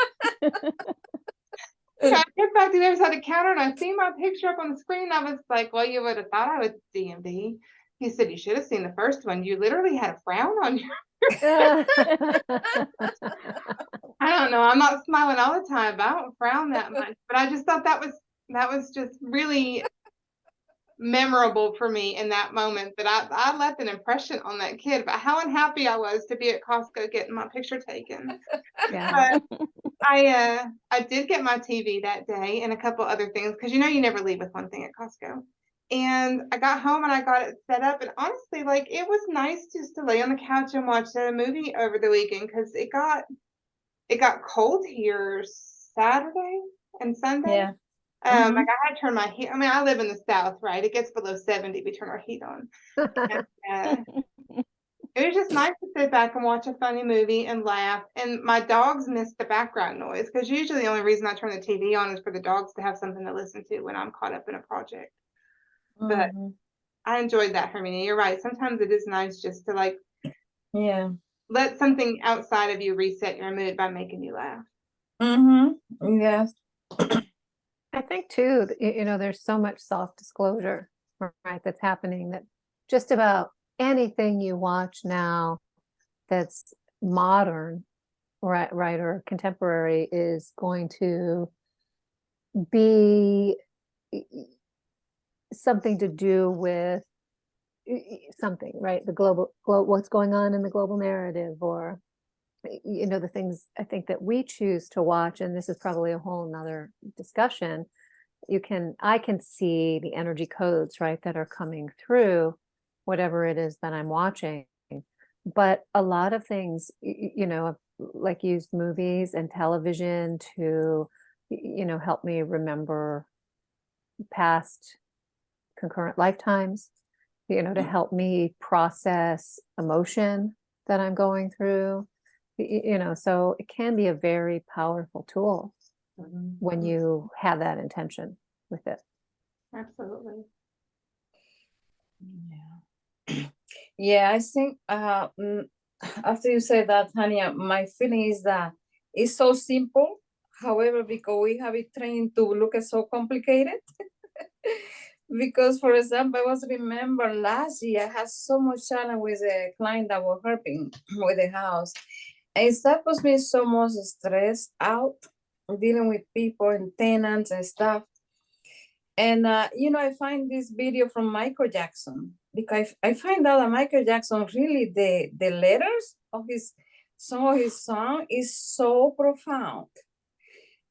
I get back to the other side of the counter, and I see my picture up on the screen. I was like, well, you would have thought I was DMV. He said, you should have seen the first one. You literally had a frown on your I don't know. I'm not smiling all the time, but I don't frown that much. But I just thought that was just really memorable for me in that moment, that I left an impression on that kid about how unhappy I was to be at Costco getting my picture taken. Yeah. But I did get my TV that day and a couple other things, because you never leave with one thing at Costco. And I got home and I got it set up, and honestly, like, it was nice just to lay on the couch and watch a movie over the weekend, because it got cold here Saturday and Sunday. Yeah. Like, I had to turn my heat. I mean, I live in the South, right? It gets below 70. We turn our heat on. And, it was just nice to sit back and watch a funny movie and laugh. And my dogs missed the background noise, because usually the only reason I turn the TV on is for the dogs to have something to listen to when I'm caught up in a project. But I enjoyed that, Hermina. You're right. Sometimes it is nice just to like Yeah. let something outside of you reset your mood by making you laugh. Mm-hmm. Yes. I think too, you know, there's so much self-disclosure, right, that's happening, that just about anything you watch now that's modern, right, or contemporary is going to be something to do with something, right? The global, what's going on in the global narrative, or you know, the things I think that we choose to watch, and this is probably a whole nother discussion. I can see the energy codes, right, that are coming through whatever it is that I'm watching. But a lot of things, you know, like used movies and television to, you know, help me remember past concurrent lifetimes, you know, to help me process emotion that I'm going through, you know, so it can be a very powerful tool when you have that intention with it. Absolutely. Yeah. Yeah, I think after you say that, Tanya, my feeling is that it's so simple. However, because we have it trained to look at so complicated. Because, for example, I was remember last year I had so much challenge with a client that was helping with the house. And that was me so much stressed out dealing with people and tenants and stuff. And you know, I find this video from Michael Jackson, because I find out that Michael Jackson really the letters of his song is so profound.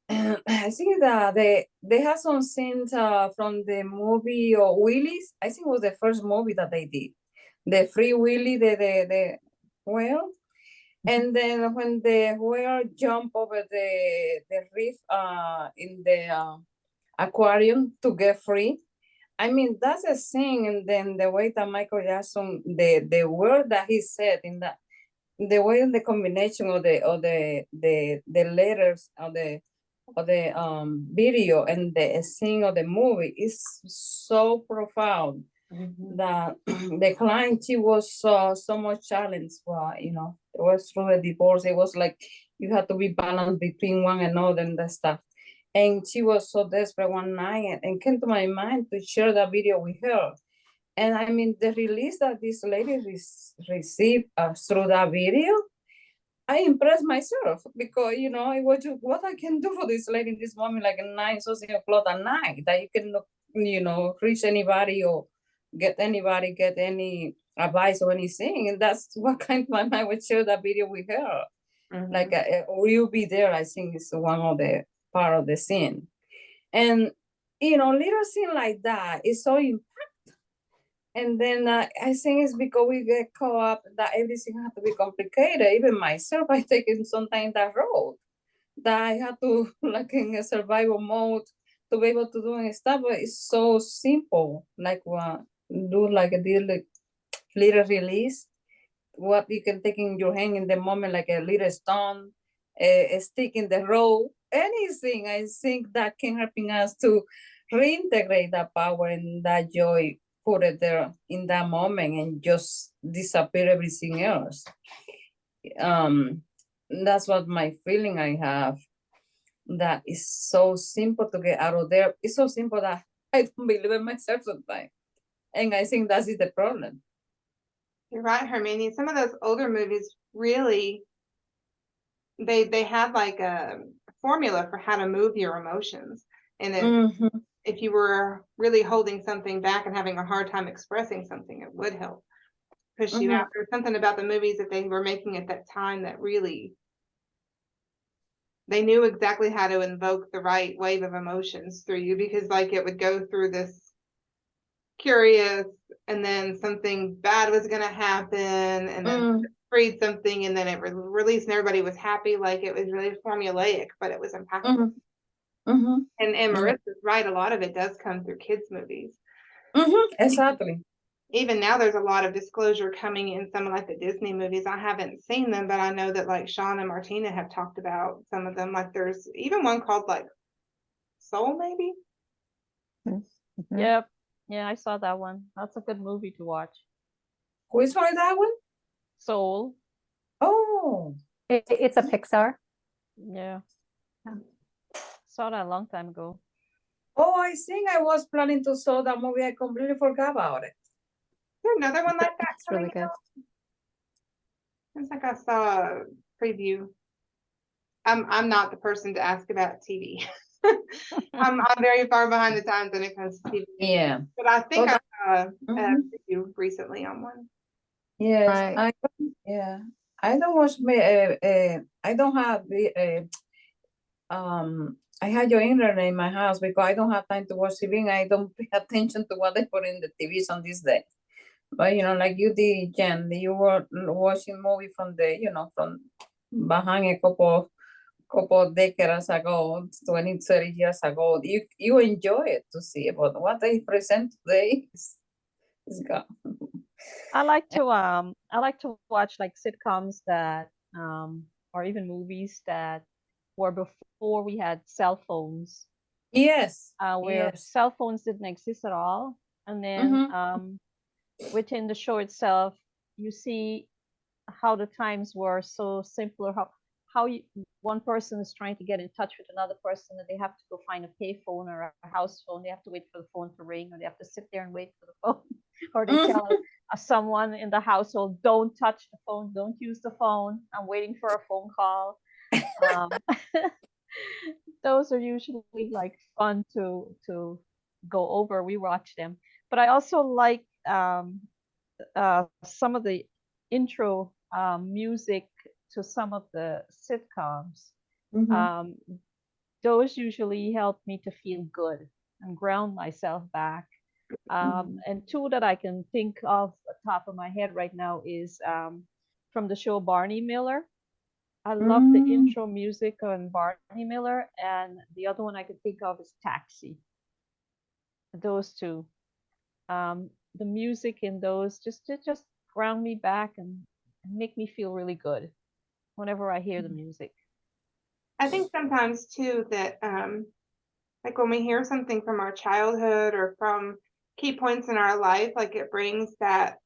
And I think that they have some scenes from the movie or Willis. I think it was the first movie that they did, the Free Willy, the whale. And then when the whale jump over the reef in the aquarium to get free. I mean, that's a thing. And then the way that Michael Jackson, the word that he said in that, the way the combination of the letters of the video and the scene of the movie is so profound that the client, she was so much challenged for, you know, it was through the divorce. It was like you had to be balanced between one another and that stuff. And she was so desperate one night and came to my mind to share that video with her. And I mean, the release that this lady received through that video, I impressed myself, because, you know, it was just what I can do for this lady in this moment, like at 9 something o'clock at night, that you can, you know, reach anybody or get any advice or anything. And that's what kind of my mind would share that video with her. Like, we'll be there, I think is one of the part of the scene. And, you know, little scene like that is so impactful. And then I think it's because we get caught up that everything has to be complicated. Even myself, I taken sometimes that road that I had to, like, in a survival mode to be able to do stuff. But it's so simple, like do like a little release, what you can take in your hand in the moment, like a little stone, a stick in the road, anything. I think that can helping us to reintegrate that power and that joy, put it there in that moment and just disappear everything else. That's what my feeling I have, that is so simple to get out of there. It's so simple that I don't believe in myself sometimes. And I think that is the problem. You're right, Hermione. Some of those older movies really, they had like a formula for how to move your emotions. And then if you were really holding something back and having a hard time expressing something, it would help push you out. There's something about the movies that they were making at that time that really, they knew exactly how to invoke the right wave of emotions through you, because like it would go through this curious, and then something bad was going to happen, and then freed something, and then it released and everybody was happy. Like it was really formulaic, but it was impactful. And Marissa's right, a lot of it does come through kids movies. Exactly. Even now there's a lot of disclosure coming in some of like the Disney movies. I haven't seen them, but I know that like Sean and Martina have talked about some of them. Like there's even one called like Soul, maybe. Yep. Yeah, I saw that one. That's a good movie to watch. Which one is that one? Soul. Oh, It's a Pixar. Yeah. Yeah. Saw that a long time ago. oh, I think I was planning to saw that movie. I completely forgot about it. Is there another one like that It's really coming good. out? Seems like I saw a preview. I'm not the person to ask about TV. I'm very far behind the times when it comes to TV. Yeah. But I think Well, I saw a Mhm. preview recently on one. Yes, Right. I don't watch me. I don't have the I have your internet in my house because I don't have time to watch TV. And I don't pay attention to what they put in the TVs on this day. But like you did, Jen, you were watching movie from from behind a couple of decades ago, 20, 30 years ago. You enjoy it to see it, but what they present today is gone. I like to watch like sitcoms that or even movies that were before we had cell phones, Yes, where yes. cell phones didn't exist at all. And then Mhm. within the show itself, you see how the times were so simpler, one person is trying to get in touch with another person and they have to go find a payphone or a house phone. They have to wait for the phone to ring, or they have to sit there and wait for the phone, or they tell someone in the household, don't touch the phone, don't use the phone, I'm waiting for a phone call. um, those are usually like fun to go over. We watch them, but I also like some of the intro music to some of the sitcoms. Mhm. Those usually help me to feel good and ground myself back. And two that I can think of at the top of my head right now is from the show Barney Miller. I love the Mm. intro music on Barney Miller, and the other one I can think of is Taxi. Those two. The music in those just ground me back and make me feel really good whenever I hear the music. I think sometimes too that like when we hear something from our childhood or from key points in our life, like it brings that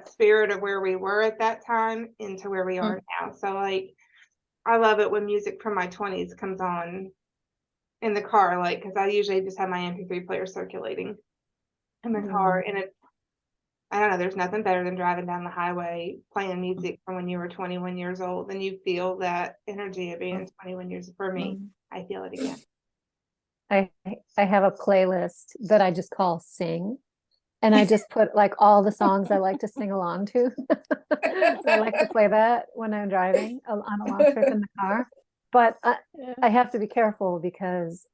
spirit of where we were at that time into where we are now. So like I love it when music from my 20s comes on in the car, like because I usually just have my MP3 player circulating in the car, and it's, I don't know, there's nothing better than driving down the highway playing music from when you were 21 years old, and you feel that energy of being 21 years. For me, I feel it again. I have a playlist that I just call Sing. And I just put like all the songs I like to sing along to. So I like to play that when I'm driving on a long trip in the car. But I have to be careful because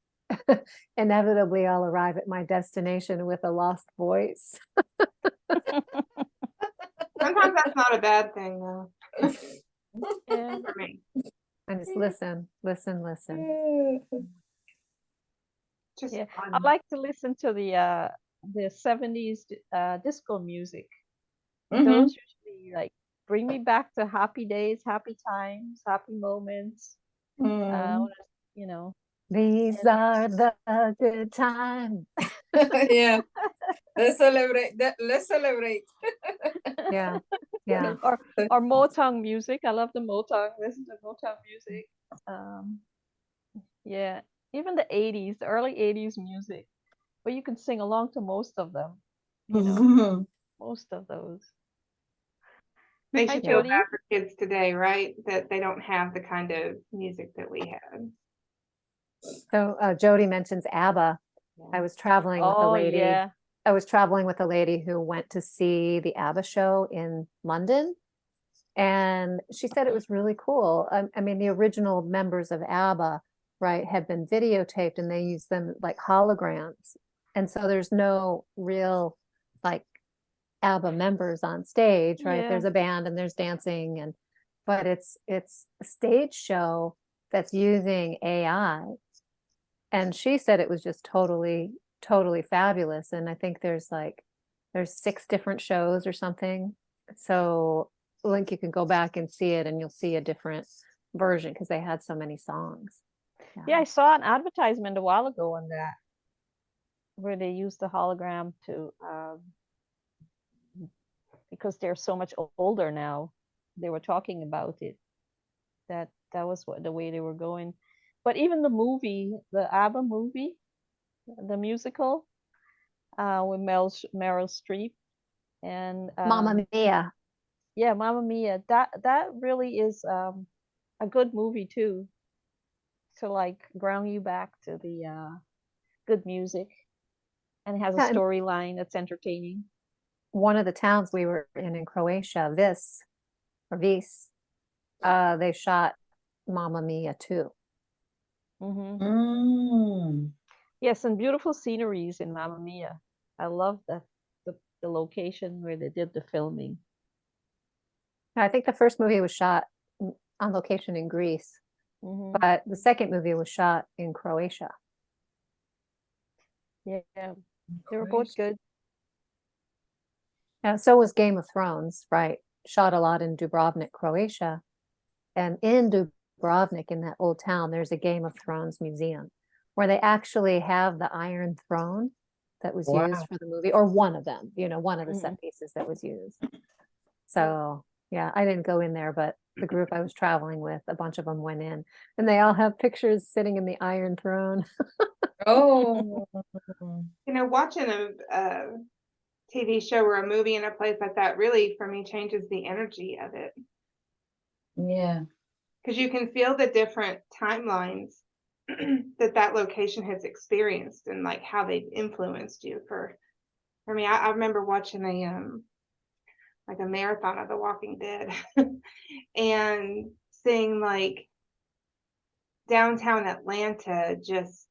inevitably I'll arrive at my destination with a lost voice. Sometimes that's not a bad thing, though. Yeah. For me, And just listen. just Yeah, I fun. like to listen to the 70s disco music. Those usually like bring me back to happy days, happy times, happy moments. You know, These are the good times. Yeah, let's celebrate. Let's celebrate. Yeah. Yeah. or Motown music. I love the Motown. Listen to Motown music. Yeah, even the 80s, the early 80s music, but you can sing along to most of them. Most of those. Makes Hi, you feel Jody. bad for kids today, right? That they don't have the kind of music that we had. So Jody mentions ABBA. I was traveling with a lady. Yeah. I was traveling with a lady who went to see the ABBA show in London. And she said it was really cool. I mean, the original members of ABBA, right, had been videotaped and they used them like holograms. And so there's no real like ABBA members on stage, right? Yeah. There's a band and there's dancing, but it's a stage show that's using AI. And she said it was just totally fabulous. And I think there's 6 different shows or something. So Link, you can go back and see it and you'll see a different version because they had so many songs. Yeah, I saw an advertisement a while ago on that. where they use the hologram to because they're so much older now. They were talking about it, that was the way they were going. But even the movie, the ABBA movie, the musical, with Meryl Streep and Mamma Mia. yeah, Mamma Mia. That really is a good movie too, to like ground you back to the good music, and has a Yeah, and storyline that's entertaining. one of the towns we were in Croatia, Vis, they shot Mamma Mia too. Mm-hmm. Mm. Yes, and beautiful sceneries in Mamma Mia. I love the location where they did the filming. I think the first movie was shot on location in Greece, Mm-hmm. but the second movie was shot in Croatia. Yeah, they were both good. And so was Game of Thrones, right? Shot a lot in Dubrovnik, Croatia. And in Dubrovnik, in that old town, there's a Game of Thrones museum where they actually have the Iron Throne that was Wow. used for the movie, or one of them, one of the Mhm. set pieces that was used. So, yeah, I didn't go in there, but the group I was traveling with, a bunch of them went in, and they all have pictures sitting in the Iron Throne. Oh. Watching a TV show or a movie in a place like that really, for me, changes the energy of it. Yeah. Because you can feel the different timelines that location has experienced, and like how they've influenced you. For me, I remember watching a marathon of The Walking Dead and seeing like downtown Atlanta, just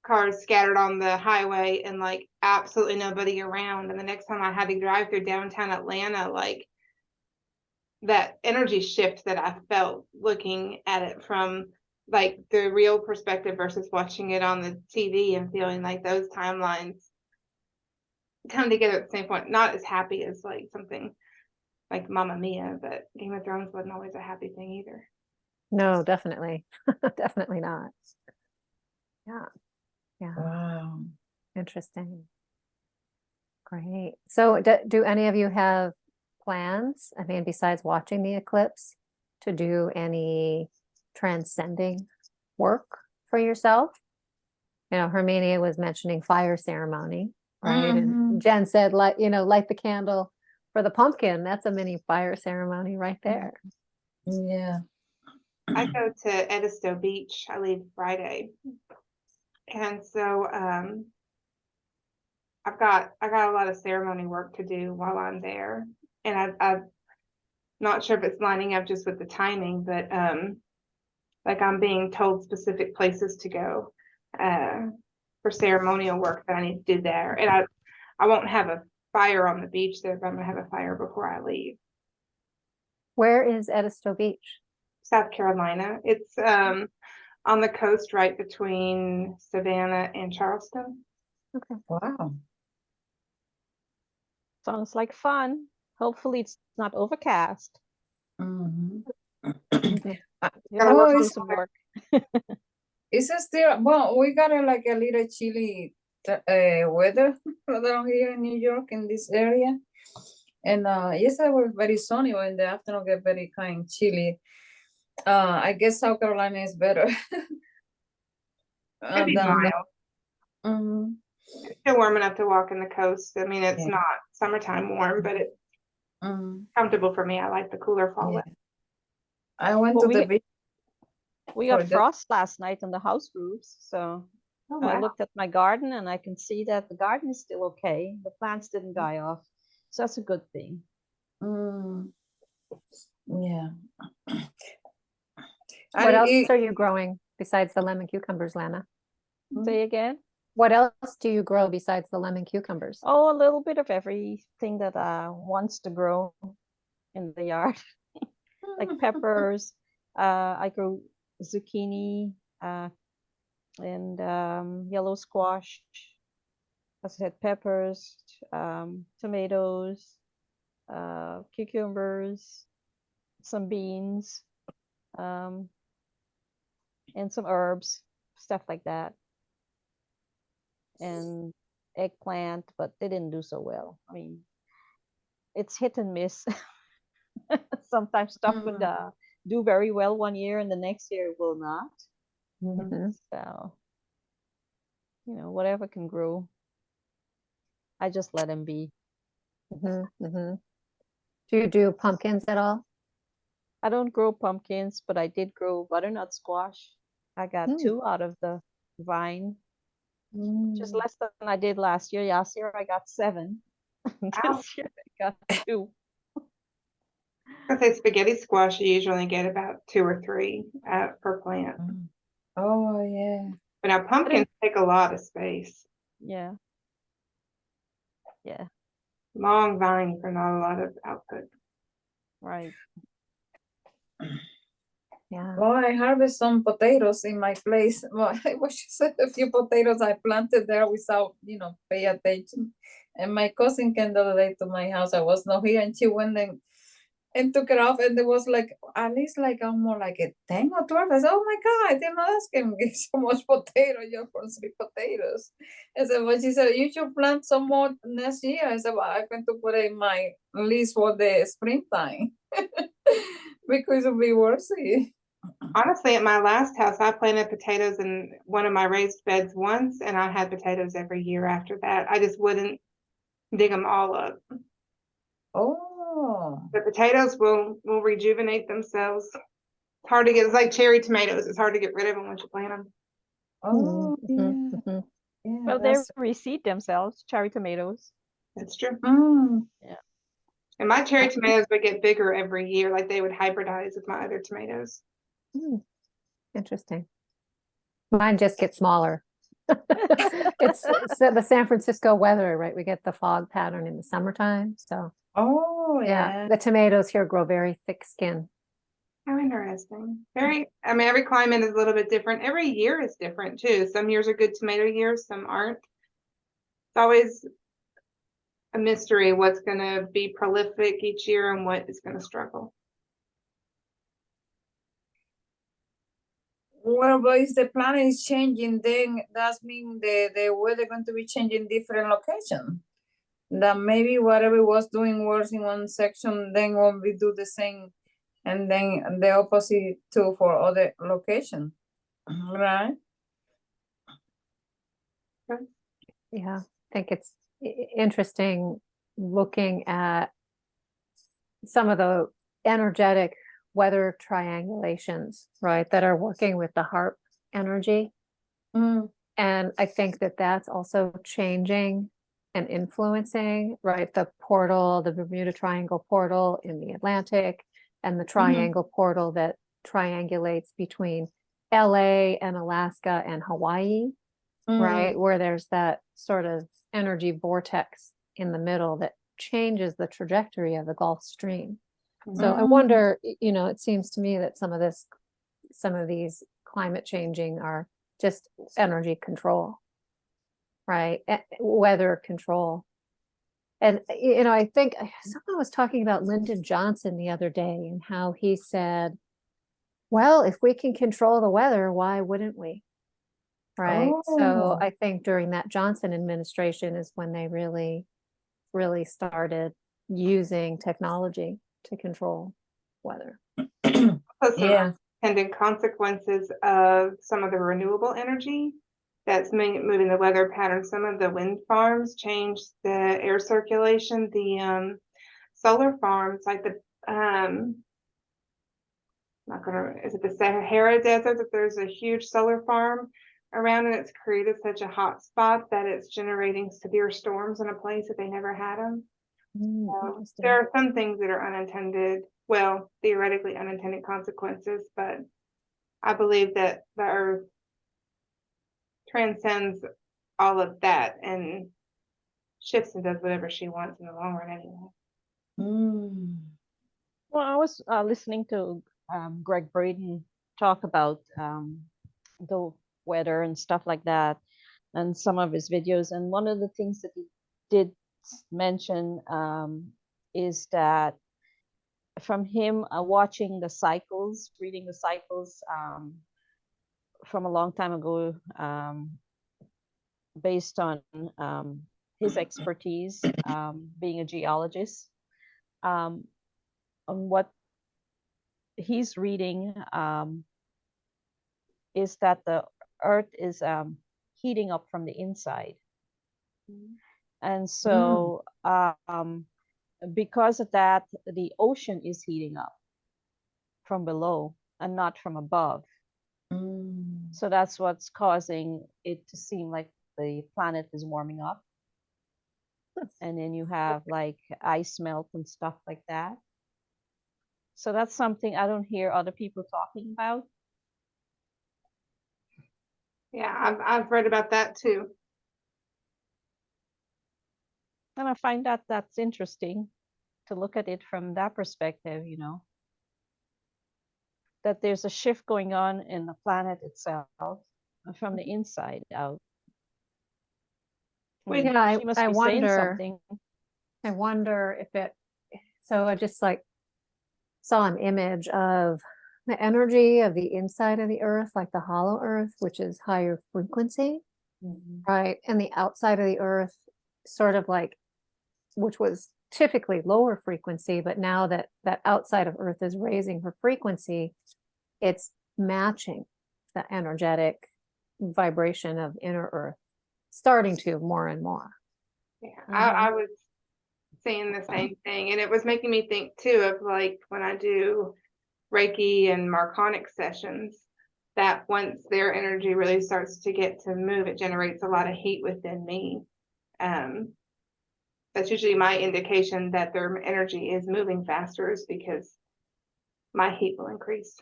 cars scattered on the highway and like absolutely nobody around. And the next time I had to drive through downtown Atlanta, like that energy shift that I felt looking at it from like the real perspective versus watching it on the TV, and feeling like those timelines come together at the same point. Not as happy as like something like Mamma Mia, but Game of Thrones wasn't always a happy thing either. No, definitely. Definitely not. Yeah. Yeah. Wow. Interesting. Great. So do any of you have plans, I mean, besides watching the eclipse, to do any transcending work for yourself? Hermenia was mentioning fire ceremony, right? Mhm. And Jen said, light the candle for the pumpkin. That's a mini fire ceremony right there. Yeah. I go to Edisto Beach. I leave Friday, and so I got a lot of ceremony work to do while I'm there, and I'm not sure if it's lining up just with the timing, but like I'm being told specific places to go for ceremonial work that I need to do there, and I won't have a fire on the beach there, but I'm gonna have a fire before I leave. Where is Edisto Beach? South Carolina. It's on the coast right between Savannah and Charleston. Okay. Wow. Sounds like fun. Hopefully it's not overcast. Mhm. You Gotta have work to on do some work. Is it still, well, we got a little chilly weather down here in New York in this area. And yesterday was very sunny, but in the afternoon get very kind chilly. I guess South Carolina is better It'd be than mild. Mhm. It's still warm enough to walk in the coast. I mean, it's Yeah. not summertime warm, but it's Mhm. comfortable for me. I like the cooler fall Yeah. weather. I went Well, to the beach we for got frost last night on the house roofs, so Oh, I wow. looked at my garden and I can see that the garden is still okay. The plants didn't die off, so that's a good thing. Yeah. What else are you growing besides the lemon cucumbers, Lana? Say again? What else do you grow besides the lemon cucumbers? Oh, a little bit of everything that wants to grow in the yard, like peppers. I grow zucchini and yellow squash. As I said, peppers, tomatoes, cucumbers, some beans, and some herbs, stuff like that. and eggplant, but they didn't do so well. I mean, it's hit and miss. Sometimes stuff would Mm. do very well one year and the next year it will not. Mhm, So, whatever can grow, I just let them be. mhm, mhm. Do you do pumpkins at all? I don't grow pumpkins, but I did grow butternut squash. I got Mm. 2 out of the vine, just Mm. less than I did last year. Last year I got 7. Wow. This year I got 2. I say spaghetti squash, you usually get about 2 or 3 per plant. Mm. Oh yeah. But now pumpkins take a lot of space. Yeah. Yeah. Long vine for not a lot of output. Right. Yeah. Well, I harvest some potatoes in my place. Well, I was just a few potatoes I planted there without, pay attention. And my cousin came the other day to my house. I was not here, and she went and took it off, and there was like at least like almost like a 10 or 12. I said, oh my God, I did not ask him get so much potato just for 3 potatoes. I said, well, she said, you should plant some more next year. I said, well, I'm going to put it in my list for the springtime because it'll be worth it. Honestly, at my last house, I planted potatoes in one of my raised beds once, and I had potatoes every year after that. I just wouldn't dig them all up. Oh, The potatoes will rejuvenate themselves. It's hard to get. It's like cherry tomatoes. It's hard to get rid of them once you plant them. oh, Mhm, yeah, mhm. yeah, Well, they that's. reseed themselves, cherry tomatoes. That's true. Mm. And my cherry tomatoes would get bigger every year, like they would hybridize with my other tomatoes. Mm, interesting. Mine just get smaller. It's the San Francisco weather, right? We get the fog pattern in the summertime. So Oh, yeah, yeah. the tomatoes here grow very thick skin. How interesting. I mean, every climate is a little bit different. Every year is different too. Some years are good tomato years, some aren't. It's always a mystery what's going to be prolific each year and what is going to struggle. Well, but if the planet is changing, then that means the weather going to be changing different location. That maybe whatever was doing worse in one section, then won't be do the same, and then the opposite too for other location, right? Yeah, I think it's interesting looking at some of the energetic weather triangulations, right, that are working with the harp energy. Mm. And I think that that's also changing and influencing, right, the portal, the Bermuda Triangle portal in the Atlantic, and the triangle portal that triangulates between LA and Alaska and Hawaii, right, where there's that sort of energy vortex in the middle that changes the trajectory of the Gulf Stream. So I wonder, it seems to me that some of these climate changing are just energy control, right? Weather control. And, I think someone was talking about Lyndon Johnson the other day and how he said, well, if we can control the weather, why wouldn't we? Right. So Oh, I think during that Johnson administration is when they really, really started using technology to control weather. Also, some yeah. unintended consequences of some of the renewable energy that's moving the weather pattern. Some of the wind farms change the air circulation. The solar farms, like the is it the Sahara Desert, that there's a huge solar farm around, and it's created such a hot spot that it's generating severe storms in a place that they never had them. Interesting. There are some things that are unintended, well, theoretically unintended consequences, but I believe that the Earth transcends all of that and shifts and does whatever she wants in the long run anyway. Mm. Well, I was listening to Greg Braden talk about the weather and stuff like that, and some of his videos. And one of the things that he did mention is that from him watching the cycles, reading the cycles from a long time ago, based on his expertise, being a geologist, on what he's reading, is that the Earth is heating up from the inside. And so because of that, the ocean is heating up from below and not from above. So that's what's causing it to seem like the planet is warming up. And then you have like ice melt and stuff like that. So that's something I don't hear other people talking about. Yeah, I've read about that too. And I find that that's interesting to look at it from that perspective, you know, that there's a shift going on in the planet itself from the inside out. Wait, Yeah, She must I be saying wonder. something. I wonder if it, so I just like saw an image of the energy of the inside of the earth, like the hollow earth, which is higher frequency, right? And the outside of the earth, sort of like, which was typically lower frequency, but now that that outside of earth is raising her frequency, it's matching the energetic vibration of inner earth, starting to more and more. Yeah, I was saying the same thing, and it was making me think too of like when I do Reiki and Marconic sessions, that once their energy really starts to get to move, it generates a lot of heat within me. That's usually my indication that their energy is moving faster, is because my heat will increase.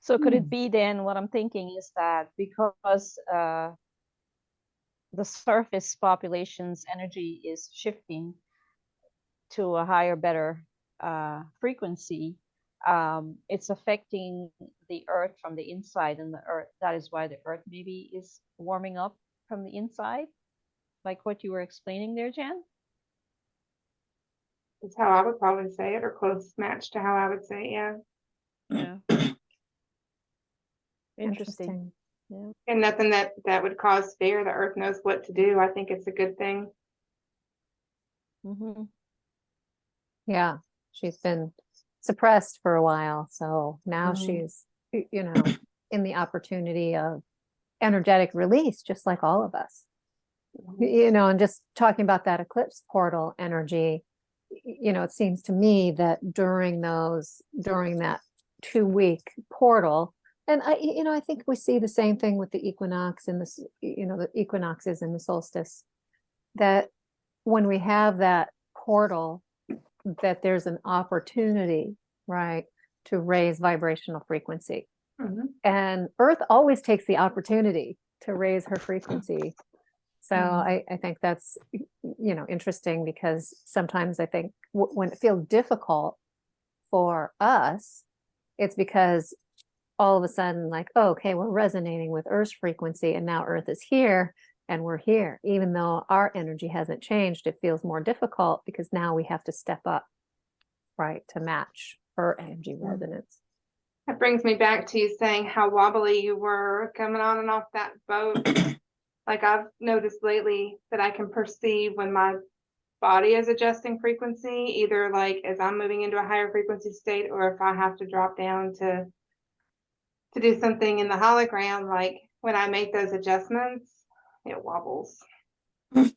So could it be then, what I'm thinking is that because the surface population's energy is shifting to a higher, better frequency, it's affecting the earth from the inside, and the earth, that is why the earth maybe is warming up from the inside, like what you were explaining there, Jan? That's how I would probably say it, or close match to how I would say it, yeah. Yeah. Interesting. Yeah. And nothing that would cause fear. The earth knows what to do. I think it's a good thing. Yeah, she's been suppressed for a while, so now she's, you know, in the opportunity of energetic release, just like all of us. You know, and just talking about that eclipse portal energy, you know, it seems to me that during that 2-week portal, and I think we see the same thing with the equinox and this, you know, the equinoxes and the solstice, that when we have that portal, that there's an opportunity, right, to raise vibrational frequency. And Earth always takes the opportunity to raise her frequency. So I think that's, you know, interesting, because sometimes I think when it feels difficult for us, it's because all of a sudden, like, oh, okay, we're resonating with Earth's frequency, and now Earth is here and we're here. Even though our energy hasn't changed, it feels more difficult because now we have to step up, right, to match her energy resonance. That brings me back to you saying how wobbly you were coming on and off that boat. Like I've noticed lately that I can perceive when my body is adjusting frequency, either like as I'm moving into a higher frequency state, or if I have to drop down to do something in the hologram, like when I make those adjustments, it wobbles. Tanya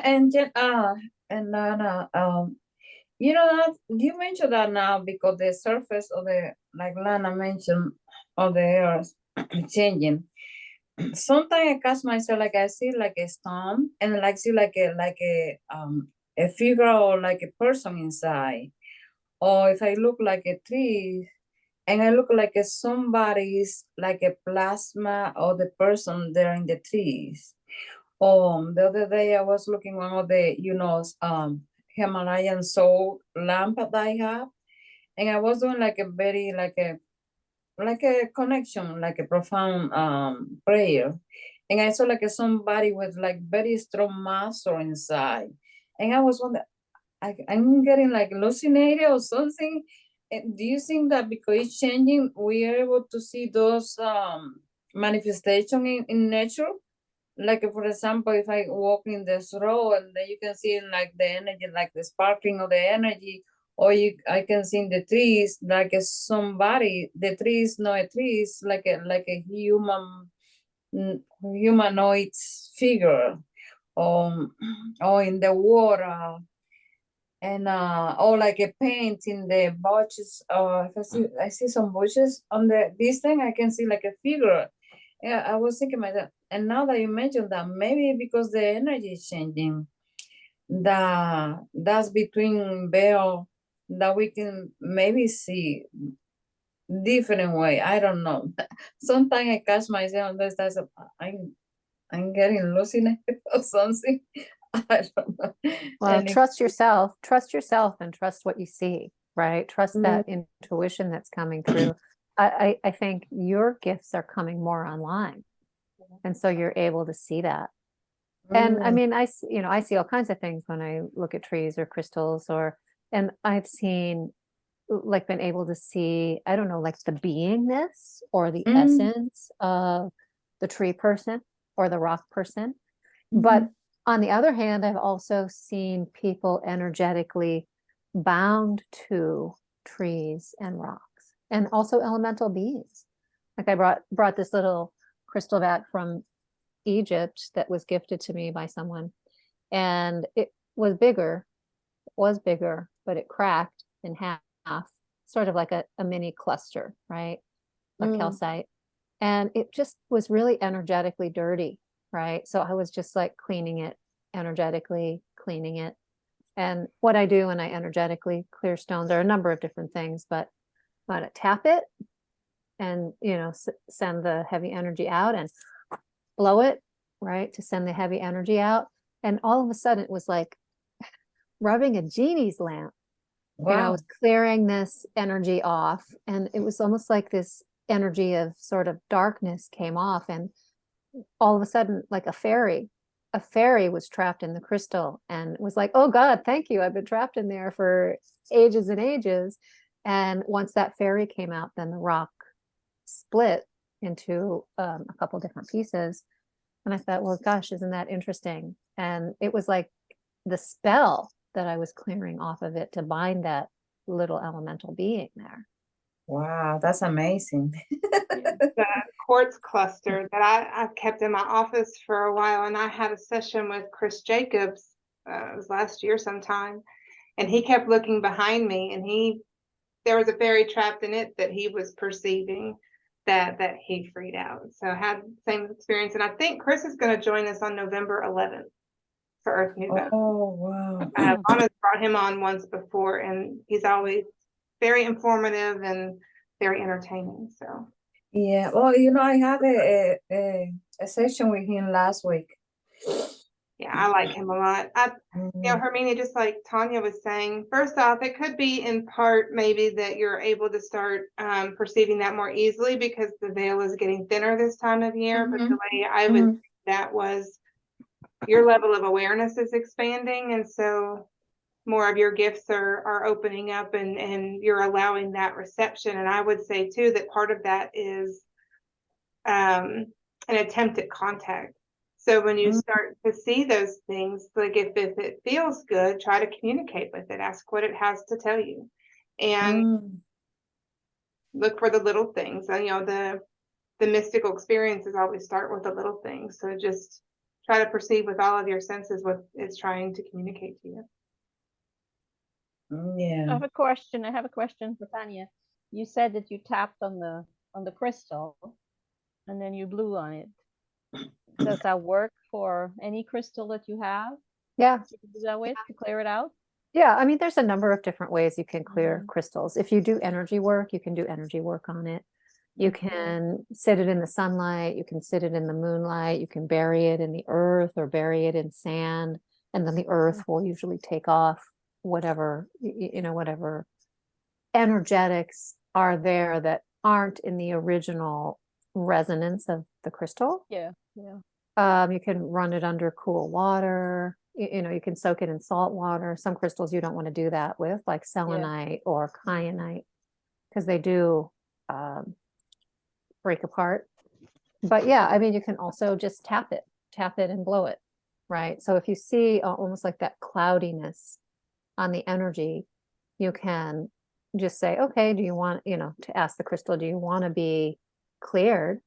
and Lana, you know that you mentioned that now because the surface of the, like Lana mentioned, of the earth changing. Sometimes I catch myself, like I see like a storm, and like see like a figure or like a person inside. Or if I look like a tree, and I look like somebody's like a plasma or the person there in the trees. The other day I was looking one of the, you know, Himalayan soul lamp that I have, and I was doing like a very like a connection, like a profound prayer, and I saw like somebody with like very strong muscle inside, and I was wondering, I'm getting like hallucinated or something, do you think that because it's changing, we are able to see those manifestation in nature? Like for example, if I walk in this road and then you can see like the energy, like the sparkling of the energy, or I can see in the trees like somebody. The tree is not a tree, it's like a human humanoid figure, or in the water, and or like a paint in the bushes. If I see some bushes on this thing, I can see like a figure. Yeah, I was thinking myself, and now that you mentioned that, maybe because the energy is changing, that's between veil, that we can maybe see different way. I don't know. Sometimes I catch myself on this. I'm getting hallucinated or something. I don't know. Well, And trust yourself and trust what you see, right? Trust that intuition that's coming through. I think your gifts are coming more online. And so you're able to see that. And I mean, I see all kinds of things when I look at trees or crystals, and I've seen, like, been able to see, I don't know, like the beingness or the essence of the tree person or the rock person. But on the other hand, I've also seen people energetically bound to trees and rocks, and also elemental beings. Like, I brought this little crystal back from Egypt that was gifted to me by someone, and it was bigger, but it cracked in half, sort of like a mini cluster, right? Of calcite. And it just was really energetically dirty, right? So I was just like cleaning it, energetically cleaning it. And what I do when I energetically clear stones are a number of different things, but I tap it and, send the heavy energy out, and blow it, right, to send the heavy energy out. And all of a sudden it was like rubbing a genie's lamp. I was clearing this energy off, and it was almost like this energy of sort of darkness came off, and all of a sudden, like a fairy was trapped in the crystal, and was like, oh God, thank you, I've been trapped in there for ages and ages. And once that fairy came out, then the rock split into a couple different pieces. And I thought, well, gosh, isn't that interesting? And it was like the spell that I was clearing off of it to bind that little elemental being there. Wow, that's amazing. The quartz cluster that I've kept in my office for a while, and I had a session with Chris Jacobs, it was last year sometime, and he kept looking behind me, and there was a fairy trapped in it that he was perceiving that he freed out. So I had the same experience, and I think Chris is going to join us on November 11th for Earth Nouveau. Oh, wow. Anna's brought him on once before, and he's always very informative and very entertaining. So Yeah, well, I had a session with him last week. yeah, I like him a lot. Herminia, just like Tanya was saying, first off, it could be in part maybe that you're able to start perceiving that more easily because the veil is getting thinner this time of year. But the way I would see that was your level of awareness is expanding, and so more of your gifts are opening up, and you're allowing that reception. And I would say too that part of that is an attempt at contact. So when you start to see those things, like if it feels good, try to communicate with it, ask what it has to tell you, and look for the little things. And the mystical experiences always start with the little things. So just try to perceive with all of your senses what it's trying to communicate to you. Yeah. I have a question for Tanya. You said that you tapped on the crystal and then you blew on it. Does that work for any crystal that you have? Yeah. You can do that with to clear it out? Yeah, I mean, there's a number of different ways you can clear crystals. If you do energy work, you can do energy work on it. You can sit it in the sunlight, you can sit it in the moonlight, you can bury it in the earth or bury it in sand, and then the earth will usually take off whatever, whatever energetics are there that aren't in the original resonance of the crystal. Yeah. You can run it under cool water. You can soak it in salt water. Some crystals you don't want to do that with, like selenite or kyanite. because they do break apart. But yeah, I mean, you can also just tap it and blow it, right? So if you see almost like that cloudiness on the energy, you can just say, okay, do you want, to ask the crystal, do you want to be cleared?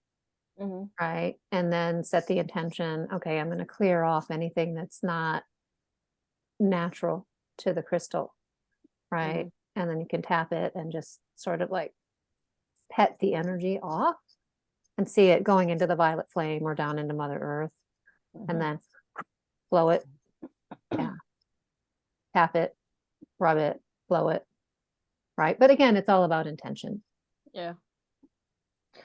Mhm. Right? And then set the intention, okay, I'm going to clear off anything that's not natural to the crystal, right? And then you can tap it and just sort of like pet the energy off and see it going into the violet flame or down into Mother Earth, and then blow it. Yeah. Tap it, rub it, blow it. Right. But again, it's all about intention. Yeah.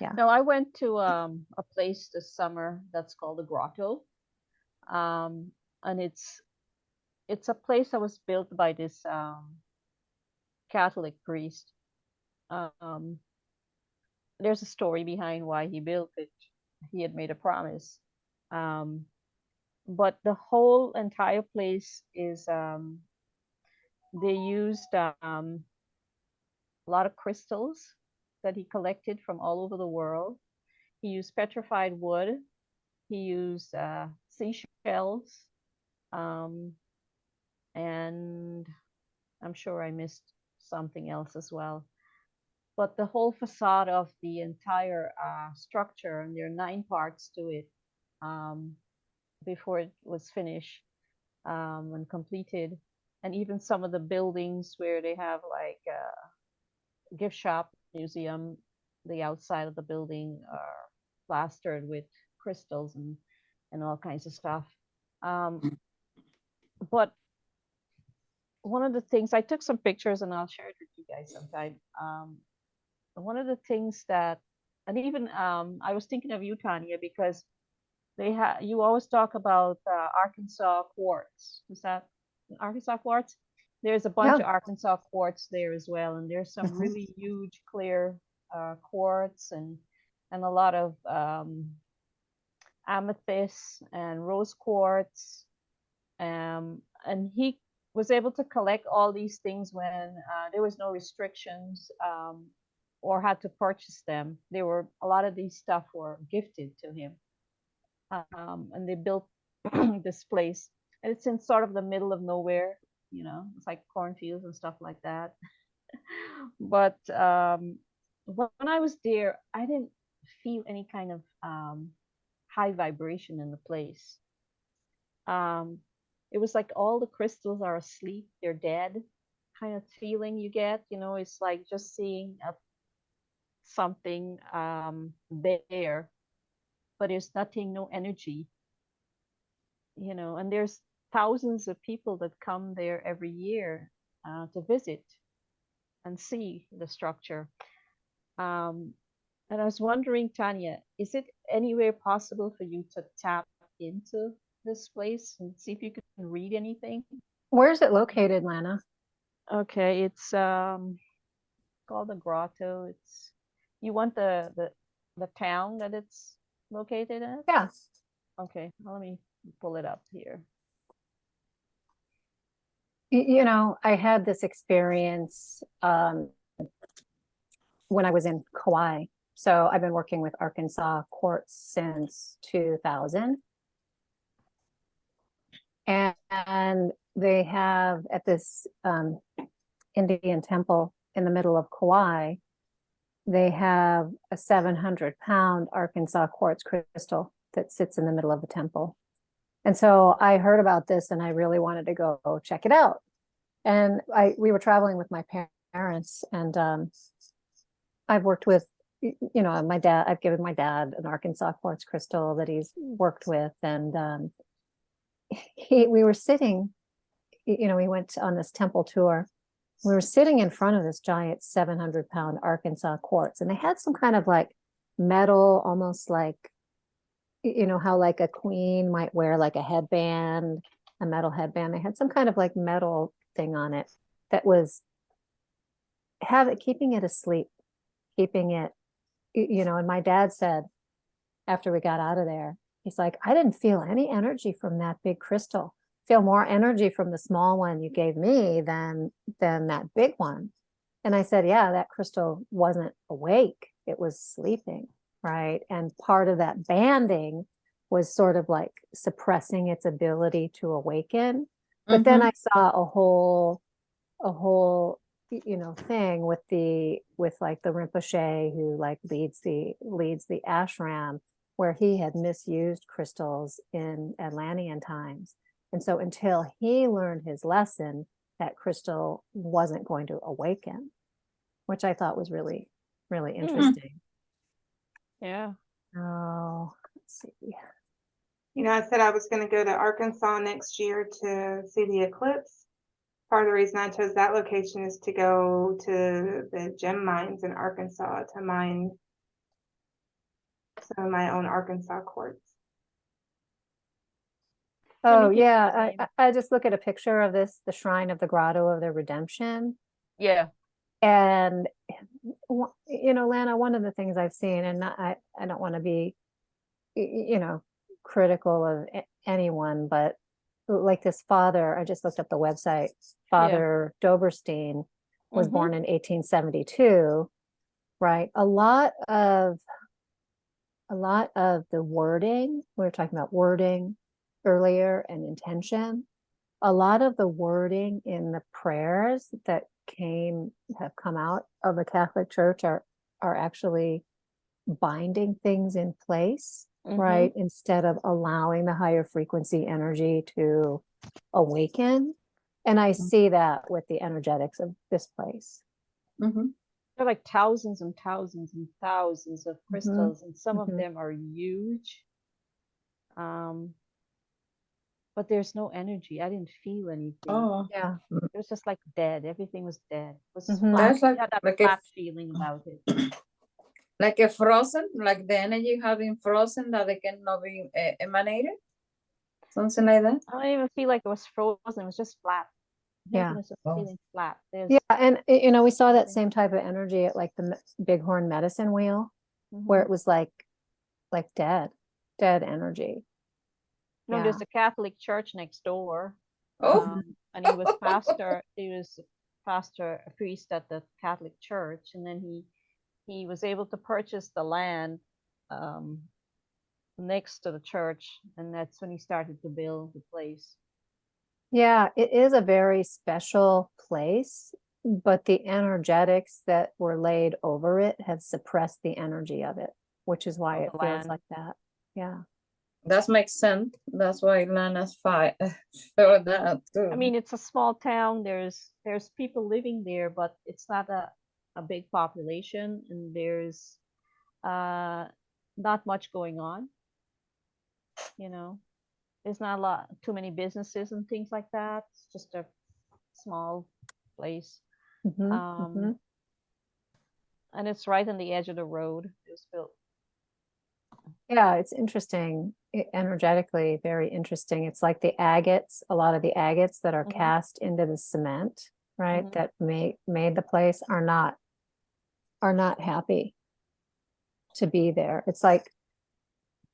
Yeah. No, I went to a place this summer that's called the Grotto. And it's a place that was built by this Catholic priest. Um, there's a story behind why he built it. He had made a promise. But the whole entire place is they used a lot of crystals that he collected from all over the world. He used petrified wood. He used seashells, um, and I'm sure I missed something else as well. But the whole facade of the entire structure, and there are 9 parts to it, before it was finished and completed, and even some of the buildings where they have like a gift shop, museum, the outside of the building are plastered with crystals and all kinds of stuff. But one of the things, I took some pictures and I'll share it with you guys sometime. One of the things that, and even I was thinking of you, Tanya, because you always talk about Arkansas quartz. Is that Arkansas quartz? There's a bunch Yeah. of Arkansas quartz there as well, and there's some Mhm. really huge clear quartz and a lot of amethyst and rose quartz. And he was able to collect all these things when there was no restrictions, or had to purchase them. A lot of these stuff were gifted to him, and they built this place, and it's in sort of the middle of nowhere. It's like cornfields and stuff like that. But when I was there, I didn't feel any kind of high vibration in the place. um, it was like all the crystals are asleep, they're dead kind of feeling you get. It's like just seeing something there, but there's nothing, no energy. And there's thousands of people that come there every year to visit and see the structure. And I was wondering, Tanya, is it anywhere possible for you to tap into this place and see if you can read anything? Where is it located, Lana? Okay, it's called the Grotto. You want the town that it's located at? Yeah. Okay, well, let me pull it up here. I had this experience when I was in Kauai. So I've been working with Arkansas quartz since 2000. And they have at this Indian temple in the middle of Kauai, they have a 700-pound Arkansas quartz crystal that sits in the middle of the temple. And so I heard about this and I really wanted to go check it out. And we were traveling with my parents, and I've worked with, my dad, I've given my dad an Arkansas quartz crystal that he's worked with. And we were sitting, we went on this temple tour. We were sitting in front of this giant 700-pound Arkansas quartz, and they had some kind of like metal, almost like, how like a queen might wear like a headband, a metal headband. They had some kind of like metal thing on it that was keeping it asleep, keeping it, and my dad said, after we got out of there, he's like, I didn't feel any energy from that big crystal. Feel more energy from the small one you gave me than that big one. And I said, yeah, that crystal wasn't awake. It was sleeping, right? And part of that banding was sort of like suppressing its ability to awaken. But then I saw a whole thing with like the Rinpoche who like leads the ashram, where he had misused crystals in Atlantean times. And so until he learned his lesson, that crystal wasn't going to awaken, which I thought was really, really interesting. Yeah. Oh, let's see. You know, I said I was going to go to Arkansas next year to see the eclipse. Part of the reason I chose that location is to go to the gem mines in Arkansas to mine some of my own Arkansas quartz. Oh, keep yeah. going. I just look at a picture of this, the Shrine of the Grotto of the Redemption. Yeah. And, Lana, one of the things I've seen, and I don't want to be, critical of anyone, but like this father, I just looked up the website, Father Doberstein was born in 1872, right? A lot of the wording, we were talking about wording earlier and intention. A lot of the wording in the prayers that have come out of the Catholic Church are actually binding things in place, right? Instead of allowing the higher frequency energy to awaken. And I see that with the energetics of this place. There are like thousands and thousands and thousands of crystals, and some of them are huge. But there's no energy. I didn't feel anything. Oh, Yeah. It was just like dead. Everything was dead. It was Mhm. flat. That's It like had that like flat feeling about it. like a frozen, like the energy having frozen that they cannot be emanated, something like that. I don't even feel like it was frozen. It was just flat. Yeah. Everything was just Oh. feeling flat. There's Yeah. And, we saw that nothing. same type of energy at like the Bighorn Medicine Wheel, where it was like dead energy. No, Yeah. there's a Catholic church next door. Oh, And he was pastor. He was pastor, a priest at the Catholic church, and then he was able to purchase the land next to the church, and that's when he started to build the place. Yeah, it is a very special place, but the energetics that were laid over it have suppressed the energy of it, which is why Of it the feels land. like that. Yeah. that makes sense. That's why Lana's fight for that too. I mean, it's a small town. There's people living there, but it's not a big population, and there's not much going on. There's not too many businesses and things like that. It's just a small place. And it's right on the edge of the road. It was built. Yeah, it's interesting. Energetically, very interesting. It's like the agates, a lot of the agates that are cast into the cement, right? That made the place are not happy to be there. It's like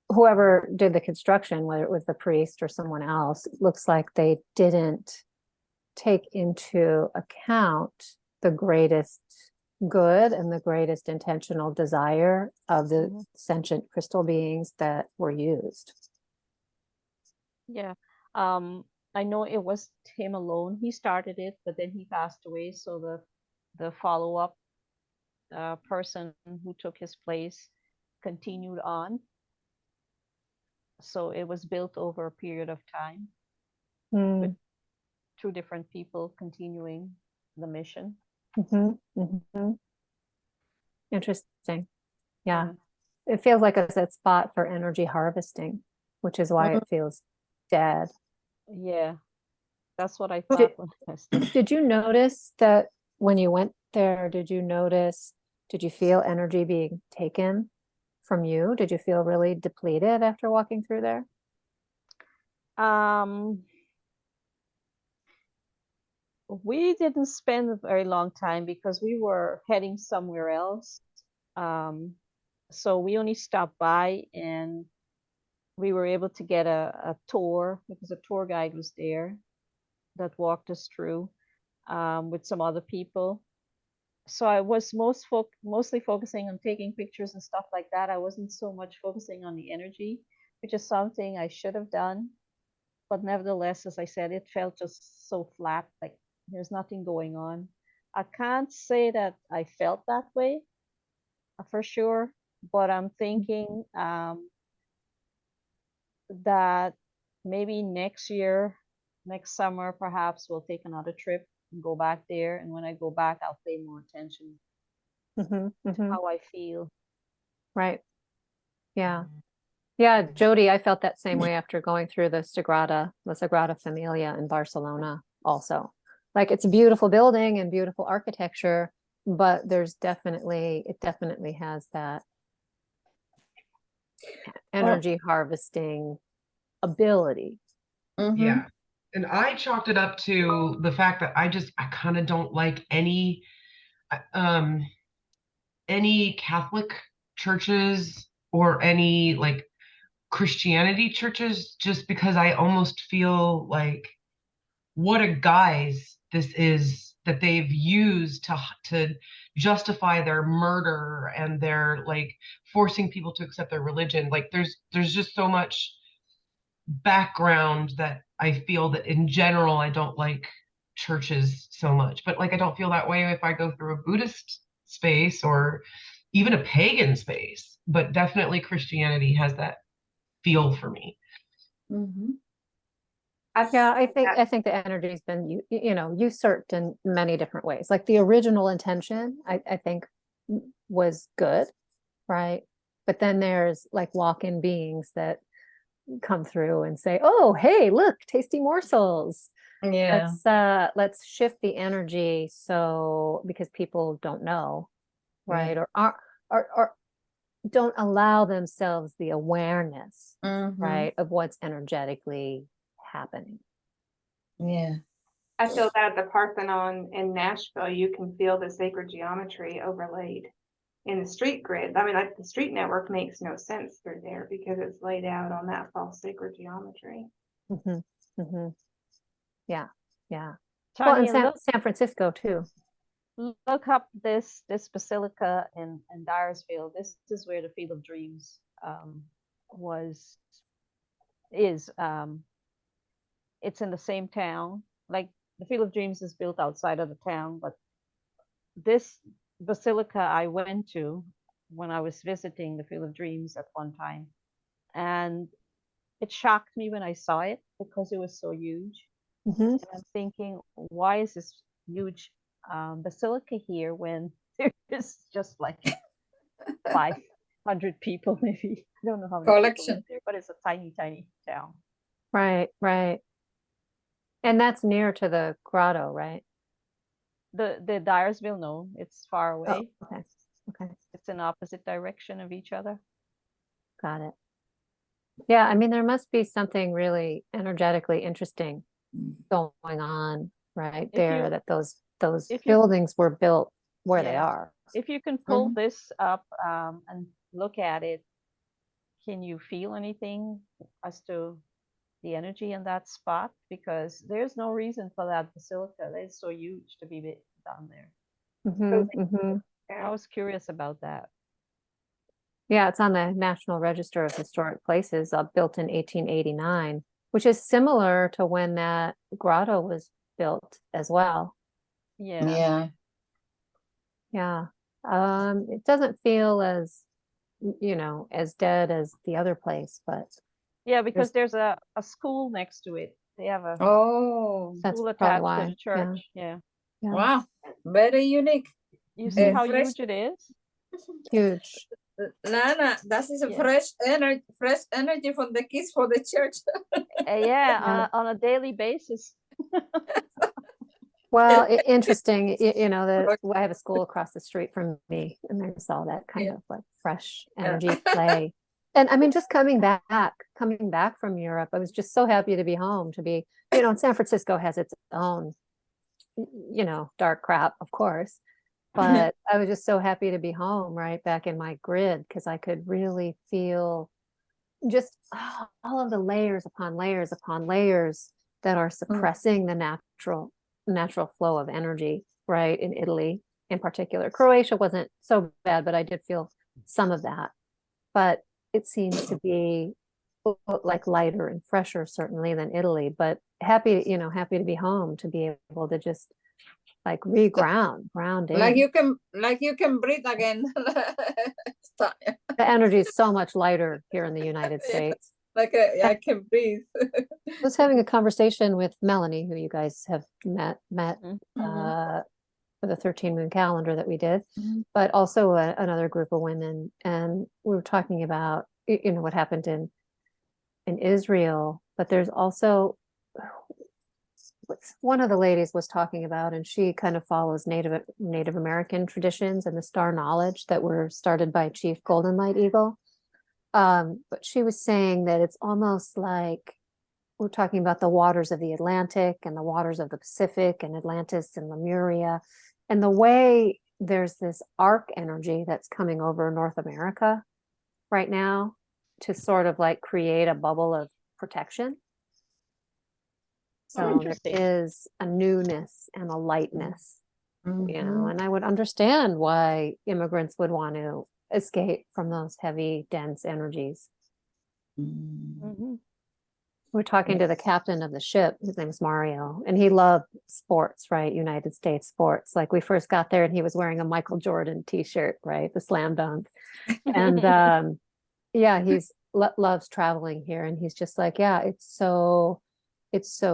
whoever did the construction, whether it was the priest or someone else, it looks like they didn't take into account the greatest good and the greatest intentional desire of the sentient crystal beings that were used. Yeah. I know it was him alone. He started it, but then he passed away. So the follow-up person who took his place continued on. So it was built over a period of time with two different people continuing the mission. Interesting. Yeah. It feels like a spot for energy harvesting, which is why it feels dead. Yeah, that's what I thought when I was there. Did you notice that when you went there, did you feel energy being taken from you? Did you feel really depleted after walking through there? We didn't spend a very long time because we were heading somewhere else. So we only stopped by, and we were able to get a tour because a tour guide was there that walked us through with some other people. so I was mostly focusing on taking pictures and stuff like that. I wasn't so much focusing on the energy, which is something I should have done. But nevertheless, as I said, it felt just so flat, like there's nothing going on. I can't say that I felt that way for sure, but I'm thinking that maybe next year, next summer, perhaps we'll take another trip and go back there. And when I go back, I'll pay more attention to how I feel. Right. Yeah. Yeah, Jody, I felt that same way after going through the Sagrada Familia in Barcelona also. Like it's a beautiful building and beautiful architecture, but it definitely has that energy harvesting ability. Yeah. And I chalked it up to the fact that I kind of don't like any Catholic churches or any like Christianity churches, just because I almost feel like what a guise this is that they've used to justify their murder and their like forcing people to accept their religion. Like there's just so much background that I feel that in general I don't like churches so much. But like I don't feel that way if I go through a Buddhist space or even a pagan space. But definitely Christianity has that feel for me. Yeah, I think the energy's been usurped in many different ways. Like the original intention, I think was good, right? But then there's like walk-in beings that come through and say, "Oh, hey, look, tasty morsels." Yeah. Let's shift the energy because people don't know, right? Or don't allow themselves the awareness, right, of what's energetically happening. Yeah. I feel that at the Parthenon in Nashville, you can feel the sacred geometry overlaid in the street grid. I mean, like the street network makes no sense through there because it's laid out on that false sacred geometry. Yeah, yeah. Well, Tony, in San Francisco too. Look up this basilica in Dyersville. This is where the Field of Dreams is. It's in the same town. Like the Field of Dreams is built outside of the town, but this basilica I went to when I was visiting the Field of Dreams at one time, and it shocked me when I saw it because it was so huge. And I'm thinking, why is this huge basilica here when there is just like 500 people, maybe? I don't know how many Collection. people there, but it's a tiny town. Right. And that's near to the grotto, right? The Dyersville, no, it's far away. Oh, okay. It's in opposite direction of each other. Got it. Yeah, I mean, there must be something really energetically interesting going on right there, that those buildings were built where they are. If you can pull this up and look at it, can you feel anything as to the energy in that spot? Because there's no reason for that basilica. It's so huge to be down there. I was curious about that. Yeah, it's on the National Register of Historic Places, built in 1889, which is similar to when that grotto was built as well. Yeah. It doesn't feel as as dead as the other place, but yeah, because there's a school next to it. They have a Oh, that's school probably attached why. to the church. Yeah. Wow, very unique. You see how fresh, huge it is? Huge. Lana, that is a Yeah. fresh energy from the kids for the church. Yeah. On a daily basis. Well, interesting. I have a school across the street from me, and there's all that kind of like fresh energy play. And I mean, just coming back from Europe, I was just so happy to be home. San Francisco has its own, dark crap, of course. But I was just so happy to be home, right back in my grid, because I could really feel just all of the layers upon layers upon layers that are suppressing the natural flow of energy, right, in Italy. in particular. Croatia wasn't so bad, but I did feel some of that. But it seems to be like lighter and fresher certainly than Italy, but happy to be home, to be able to just like ground Like in. you can breathe again. The energy is so much lighter here in the United Yeah. States. Like I can breathe. I was having a conversation with Melanie, who you guys have met for the 13 moon calendar that we did, but also another group of women, and we were talking about what happened in Israel, but there's also one of the ladies was talking about, and she kind of follows Native American traditions and the star knowledge that were started by Chief Golden Light Eagle. But she was saying that it's almost like we're talking about the waters of the Atlantic and the waters of the Pacific and Atlantis and Lemuria, and the way there's this arc energy that's coming over North America right now to sort of like create a bubble of protection. So there is a newness and a lightness, and I would understand why immigrants would want to escape from those heavy, dense energies. We're talking to the captain of the ship. His name is Mario, and he loved sports, right? United States sports. Like we first got there and he was wearing a Michael Jordan t-shirt, right? The slam dunk. And yeah, he's loves traveling here. And he's just like, yeah, it's so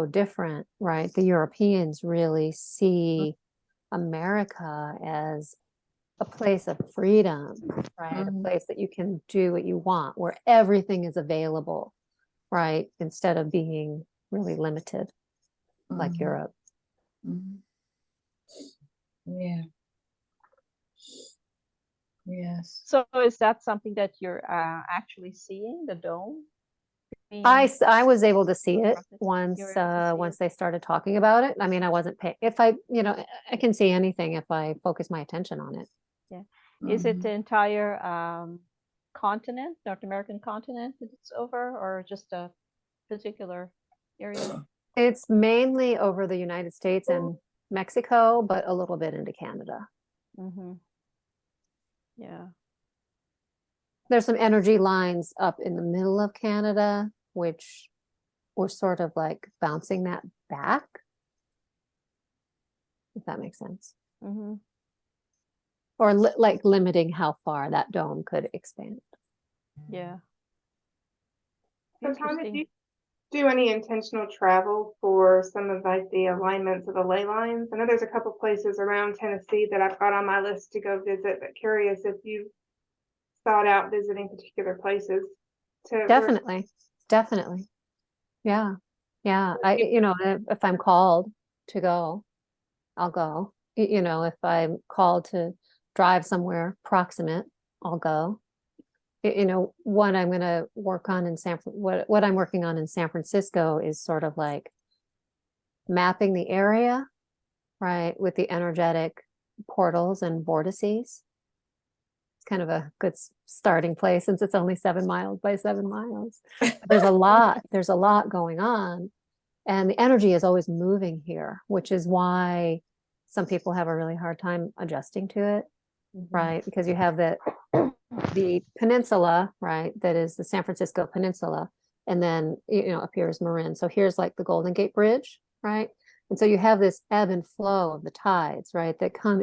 different, right? The Europeans really see America as a place of freedom, right? A place that you can do what you want, where everything is available, right? Instead of being really limited like Europe. Yeah. Yes. So is that something that you're actually seeing, the dome? I was able to see it once You're able to see once they started talking about it. I mean, I wasn't paying, if I can see anything if I focus my attention on it. Yeah. Is it the entire continent, North American continent that it's over, or just a particular area? It's mainly over the United States and Mexico, but a little bit into Canada. Yeah. There's some energy lines up in the middle of Canada, which were sort of like bouncing that back, if that makes sense. Or like limiting how far that dome could expand. Yeah. So Tom, did you do any intentional travel for some of like the alignments of the ley lines? I know there's a couple places around Tennessee that I've got on my list to go visit, but curious if you thought out visiting particular places. Definitely. Yeah. If I'm called to go, I'll go. If I'm called to drive somewhere proximate, I'll go. What I'm going to work on in what I'm working on in San Francisco is sort of like mapping the area, right, with the energetic portals and vortices. It's kind of a good starting place since it's only 7 miles by 7 miles. There's a lot going on, and the energy is always moving here, which is why some people have a really hard time adjusting to it, right? Because you have the peninsula, right, that is the San Francisco Peninsula, and then up here is Marin. So here's like the Golden Gate Bridge, right? And so you have this ebb and flow of the tides, right, that come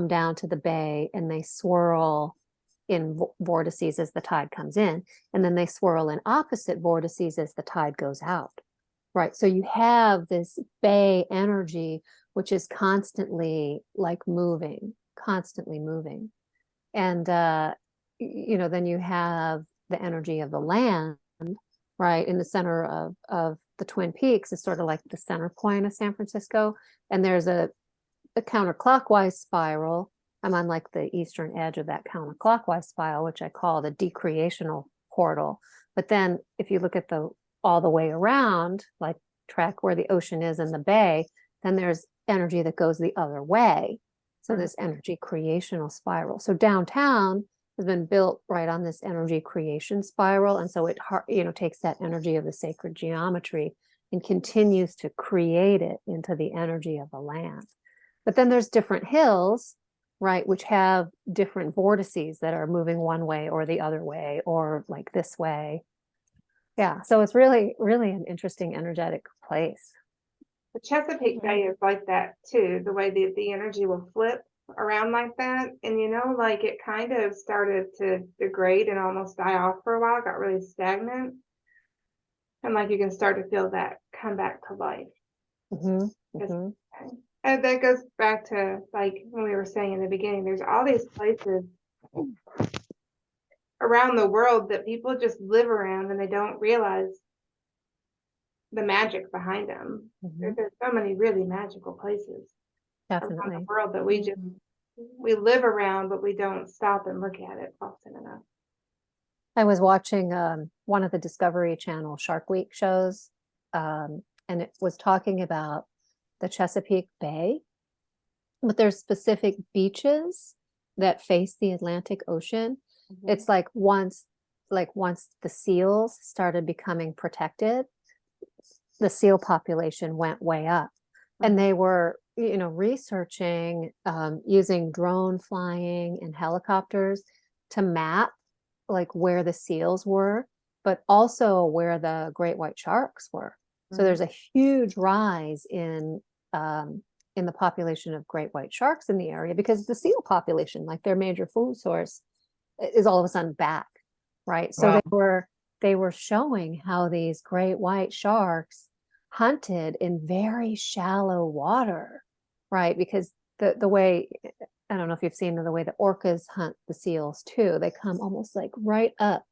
down to the bay, and they swirl in vortices as the tide comes in, and then they swirl in opposite vortices as the tide goes out, right? So you have this bay energy, which is constantly like moving. And, then you have the energy of the land, right? In the center of the Twin Peaks is sort of like the center point of San Francisco. And there's a counterclockwise spiral. I'm on like the eastern edge of that counterclockwise spiral, which I call the decreational portal. But then if you look at all the way around, like track where the ocean is in the bay, then there's energy that goes the other way. So this energy creational spiral. So downtown has been built right on this energy creation spiral. And so it takes that energy of the sacred geometry and continues to create it into the energy of the land. But then there's different hills, right, which have different vortices that are moving one way or the other way, or like this way. Yeah, so it's really, really an interesting energetic place. The Chesapeake Bay is like that too, the way that the energy will flip around like that. And like it kind of started to degrade and almost die off for a while, got really stagnant. And like you can start to feel that come back to life. And that goes back to like when we were saying in the beginning, there's all these places around the world that people just live around and they don't realize the magic behind them. There's so many really magical places around Definitely. the world that we live around, but we don't stop and look at it often enough. I was watching one of the Discovery Channel Shark Week shows, and it was talking about the Chesapeake Bay, but there's specific beaches that face the Atlantic Ocean. It's like once the seals started becoming protected, the seal population went way up. And they were, researching using drone flying and helicopters to map like where the seals were, but also where the great white sharks were. So there's a huge rise in the population of great white sharks in the area because the seal population, like their major food source, is all of a sudden back, right? So they were showing how these great white sharks hunted in very shallow water, right? Because the way, I don't know if you've seen the way the orcas hunt the seals too. They come almost like right up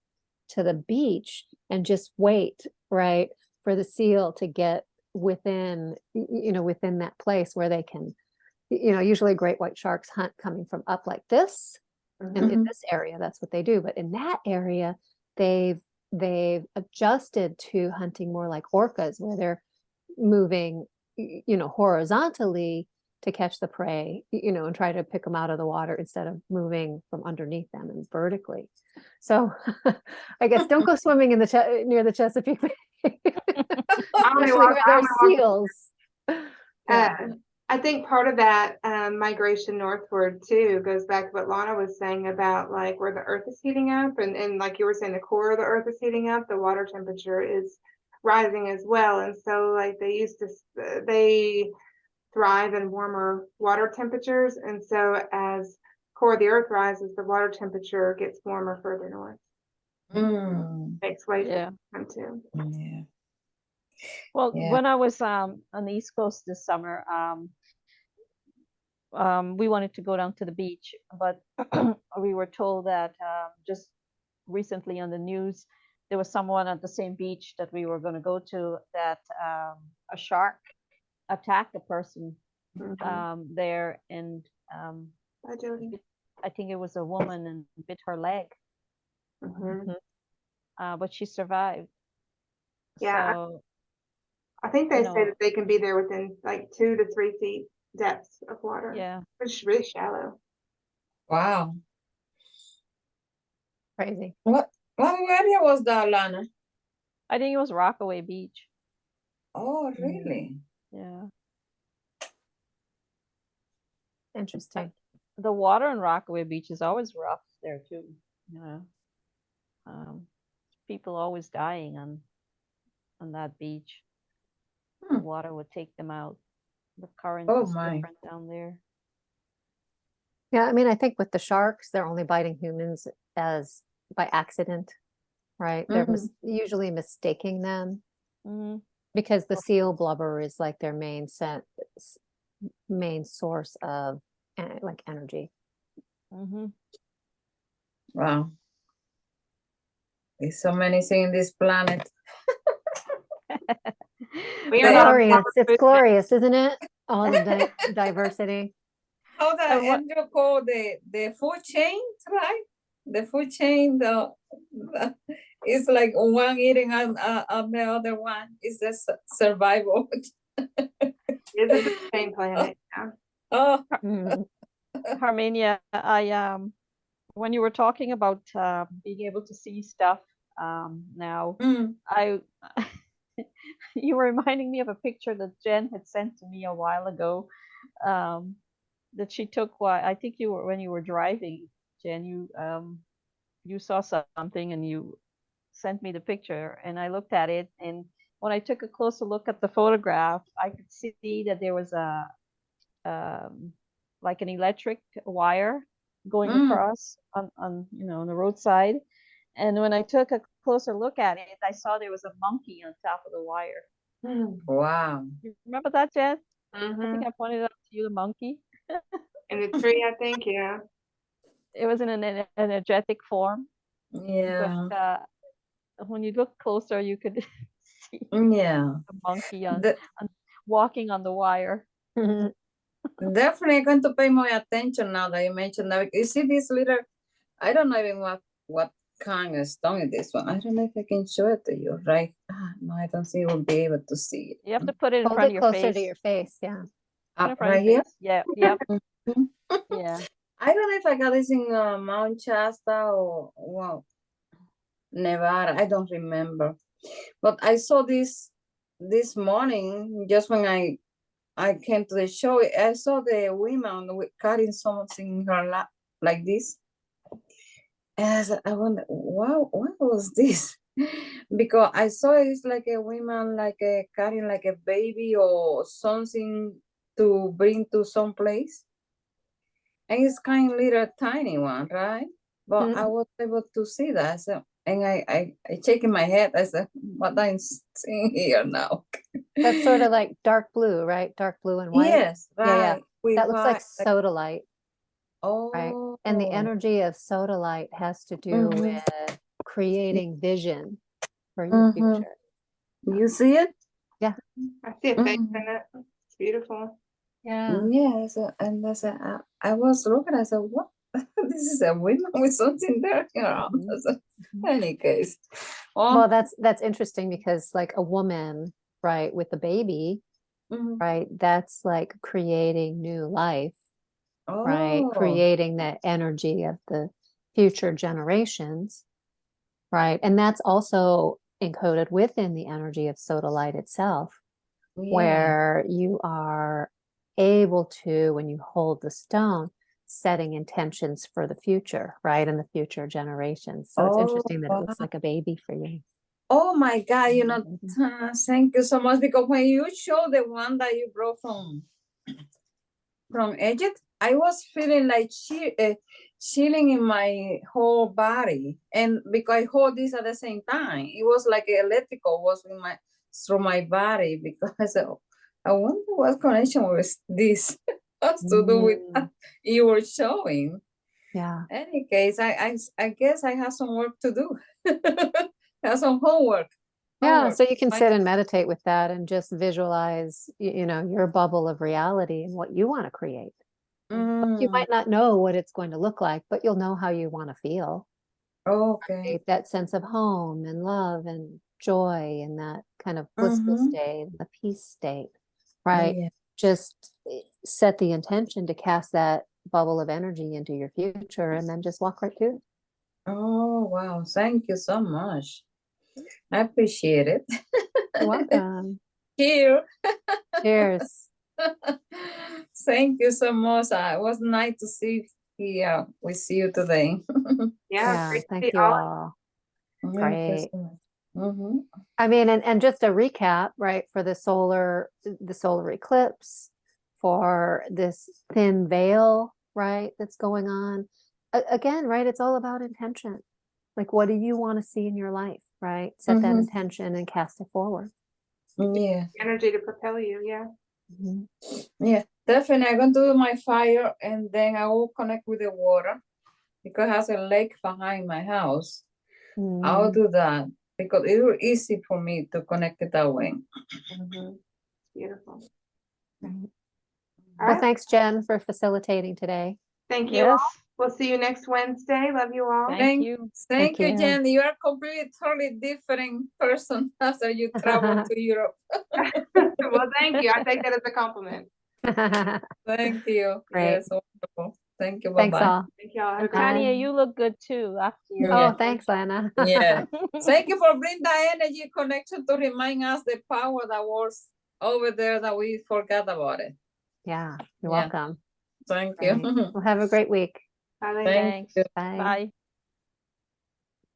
to the beach and just wait, right, for the seal to get within that place where they can, usually great white sharks hunt coming from up like this. And in this area, that's what they do. But in that area, they've adjusted to hunting more like orcas, where they're moving, horizontally to catch the prey, and try to pick them out of the water instead of moving from underneath them and vertically. So I guess don't go swimming in near the Chesapeake Bay. Especially where there's seals. I think part of that migration northward too goes back to what Lana was saying about like where the earth is heating up, and like you were saying, the core of the earth is heating up, the water temperature is rising as well. And so like they thrive in warmer water temperatures, and so as core of the earth rises, the water temperature gets warmer further north. Makes way for them too. Yeah. Well, when I was on the East Coast this summer, we wanted to go down to the beach, but we were told that just recently on the news, there was someone at the same beach that we were going to go to that a shark attacked a person there, and I think it was a woman, and bit her leg. But she survived. Yeah. So, I think they say that they can be there within like 2 to 3 feet depth of water. Yeah. Which is really shallow. Wow. Crazy. What area was that, Lana? I think it was Rockaway Beach. Oh, really? Yeah. Interesting. The water in Rockaway Beach is always rough there too. People always dying on that beach. The water would take them out. The current is different down there. Yeah, I mean, I think with the sharks, they're only biting humans as by accident, right? They're usually mistaking them because the seal blubber is like their main source of like energy. Wow. There's so many things in this planet. It's glorious, isn't it? All the diversity. How that Andrew called the food chain, right? The food chain, it's like one eating on the other one. It's just survival. It's a food chain planet. Yeah. Oh, Harmenia, when you were talking about being able to see stuff now, you were reminding me of a picture that Jen had sent to me a while ago. that she took. Why I think you were when you were driving, Jen. You saw something and you sent me the picture, and I looked at it, and when I took a closer look at the photograph, I could see that there was a like an electric wire going across on on the roadside. And when I took a closer look at it, I saw there was a monkey on top of the wire. Wow. You remember that, Jen? I think Mm-hmm. I pointed out to you the monkey. In the tree, I think, yeah. It was in an energetic form, Yeah. but when you look closer, you could see Yeah. the monkey The, walking on the wire. definitely going to pay more attention now that you mentioned that. You see this little, I don't know even what kind of stone is this one. I don't know if I can show it to you, right? No, I don't think you'll be able to see it. You have to put it in Hold front it of your closer face. to your face. Yeah. Put it in front Right of your here? face. Yeah. Yep. Mhm. Yeah. I don't know if I got this in Mount Shasta or well, Nevada. I don't remember. But I saw this morning, just when I came to the show. I saw the woman carrying something in her lap like this. And I wonder, wow, what was this? Because I saw it's like a woman, like carrying like a baby or something to bring to some place. And it's kind of little tiny one, right? But I was able to see that. So, and I shaking my head. I said, what I'm seeing here now. That's sort of like dark blue, right? Dark blue and white. Yes, Yeah, yeah. right. With That looks like white, sodalite, oh. right? And the energy of sodalite has to do Mhm. with creating vision for your future. You see it? Yeah. I see a face in it. It's beautiful. Yeah. Yes, and I was looking. I said, "What? This is a woman with something there." I said, any case, Well, that's interesting because like a woman, right, with a baby, right, that's like creating new life, right, oh, creating that energy of the future generations, right, and that's also encoded within the energy of sodalite itself, yeah. where you are able to, when you hold the stone, setting intentions for the future, right, and the future generations. So it's interesting that it looks like a baby for you. Oh my God! Thank you so much, because when you show the one that you brought from Egypt, I was feeling like chilling in my whole body, and because I hold this at the same time, it was like electrical was through my body, because I wonder what connection with this has to do with you were showing. Yeah. Any case, I guess I have some work to do. Have some homework. Yeah, so you can sit and meditate with that and just visualize, your bubble of reality and what you want to create. You might not know what it's going to look like, but you'll know how you want to feel. Okay. Right? That sense of home and love and joy and that kind of blissful state, the peace state, right? Yeah. Just set the intention to cast that bubble of energy into your future and then just walk right through it. Oh, wow. Thank you so much. I appreciate it. You're welcome. Here. Cheers. Thank you so much. It was nice to see here with you today. Yeah, Thank you all. Great. I mean, and just a recap, right, for the solar eclipse, for this thin veil, right, that's going on. Again, right, it's all about intention. Like, what do you want to see in your life, right? Set that intention and cast it forward. Yeah. Energy to propel you, yeah. Yeah, definitely. I'm going to do my fire, and then I will connect with the water, because it has a lake behind my house. I'll do that, because it was easy for me to connect it that way. Beautiful. Well, thanks, Jen, for facilitating today. Thank you all. We'll see you next Wednesday. Love you all. Thank you, Jen. You are a completely, totally different person after you travel to Europe. Well, thank you. I take that as a compliment. Thank you. Great. Yes, wonderful. Thank you. Thanks Bye-bye. all. Thank you all. And Tanya, you look good too after your. Oh, thanks, Lana. Yeah. Thank you for bringing that energy connection to remind us the power that was over there that we forgot about it. Yeah, you're welcome. Thank Right. you. Well, have a great week. Bye. Thank Thanks. you. Bye. Bye.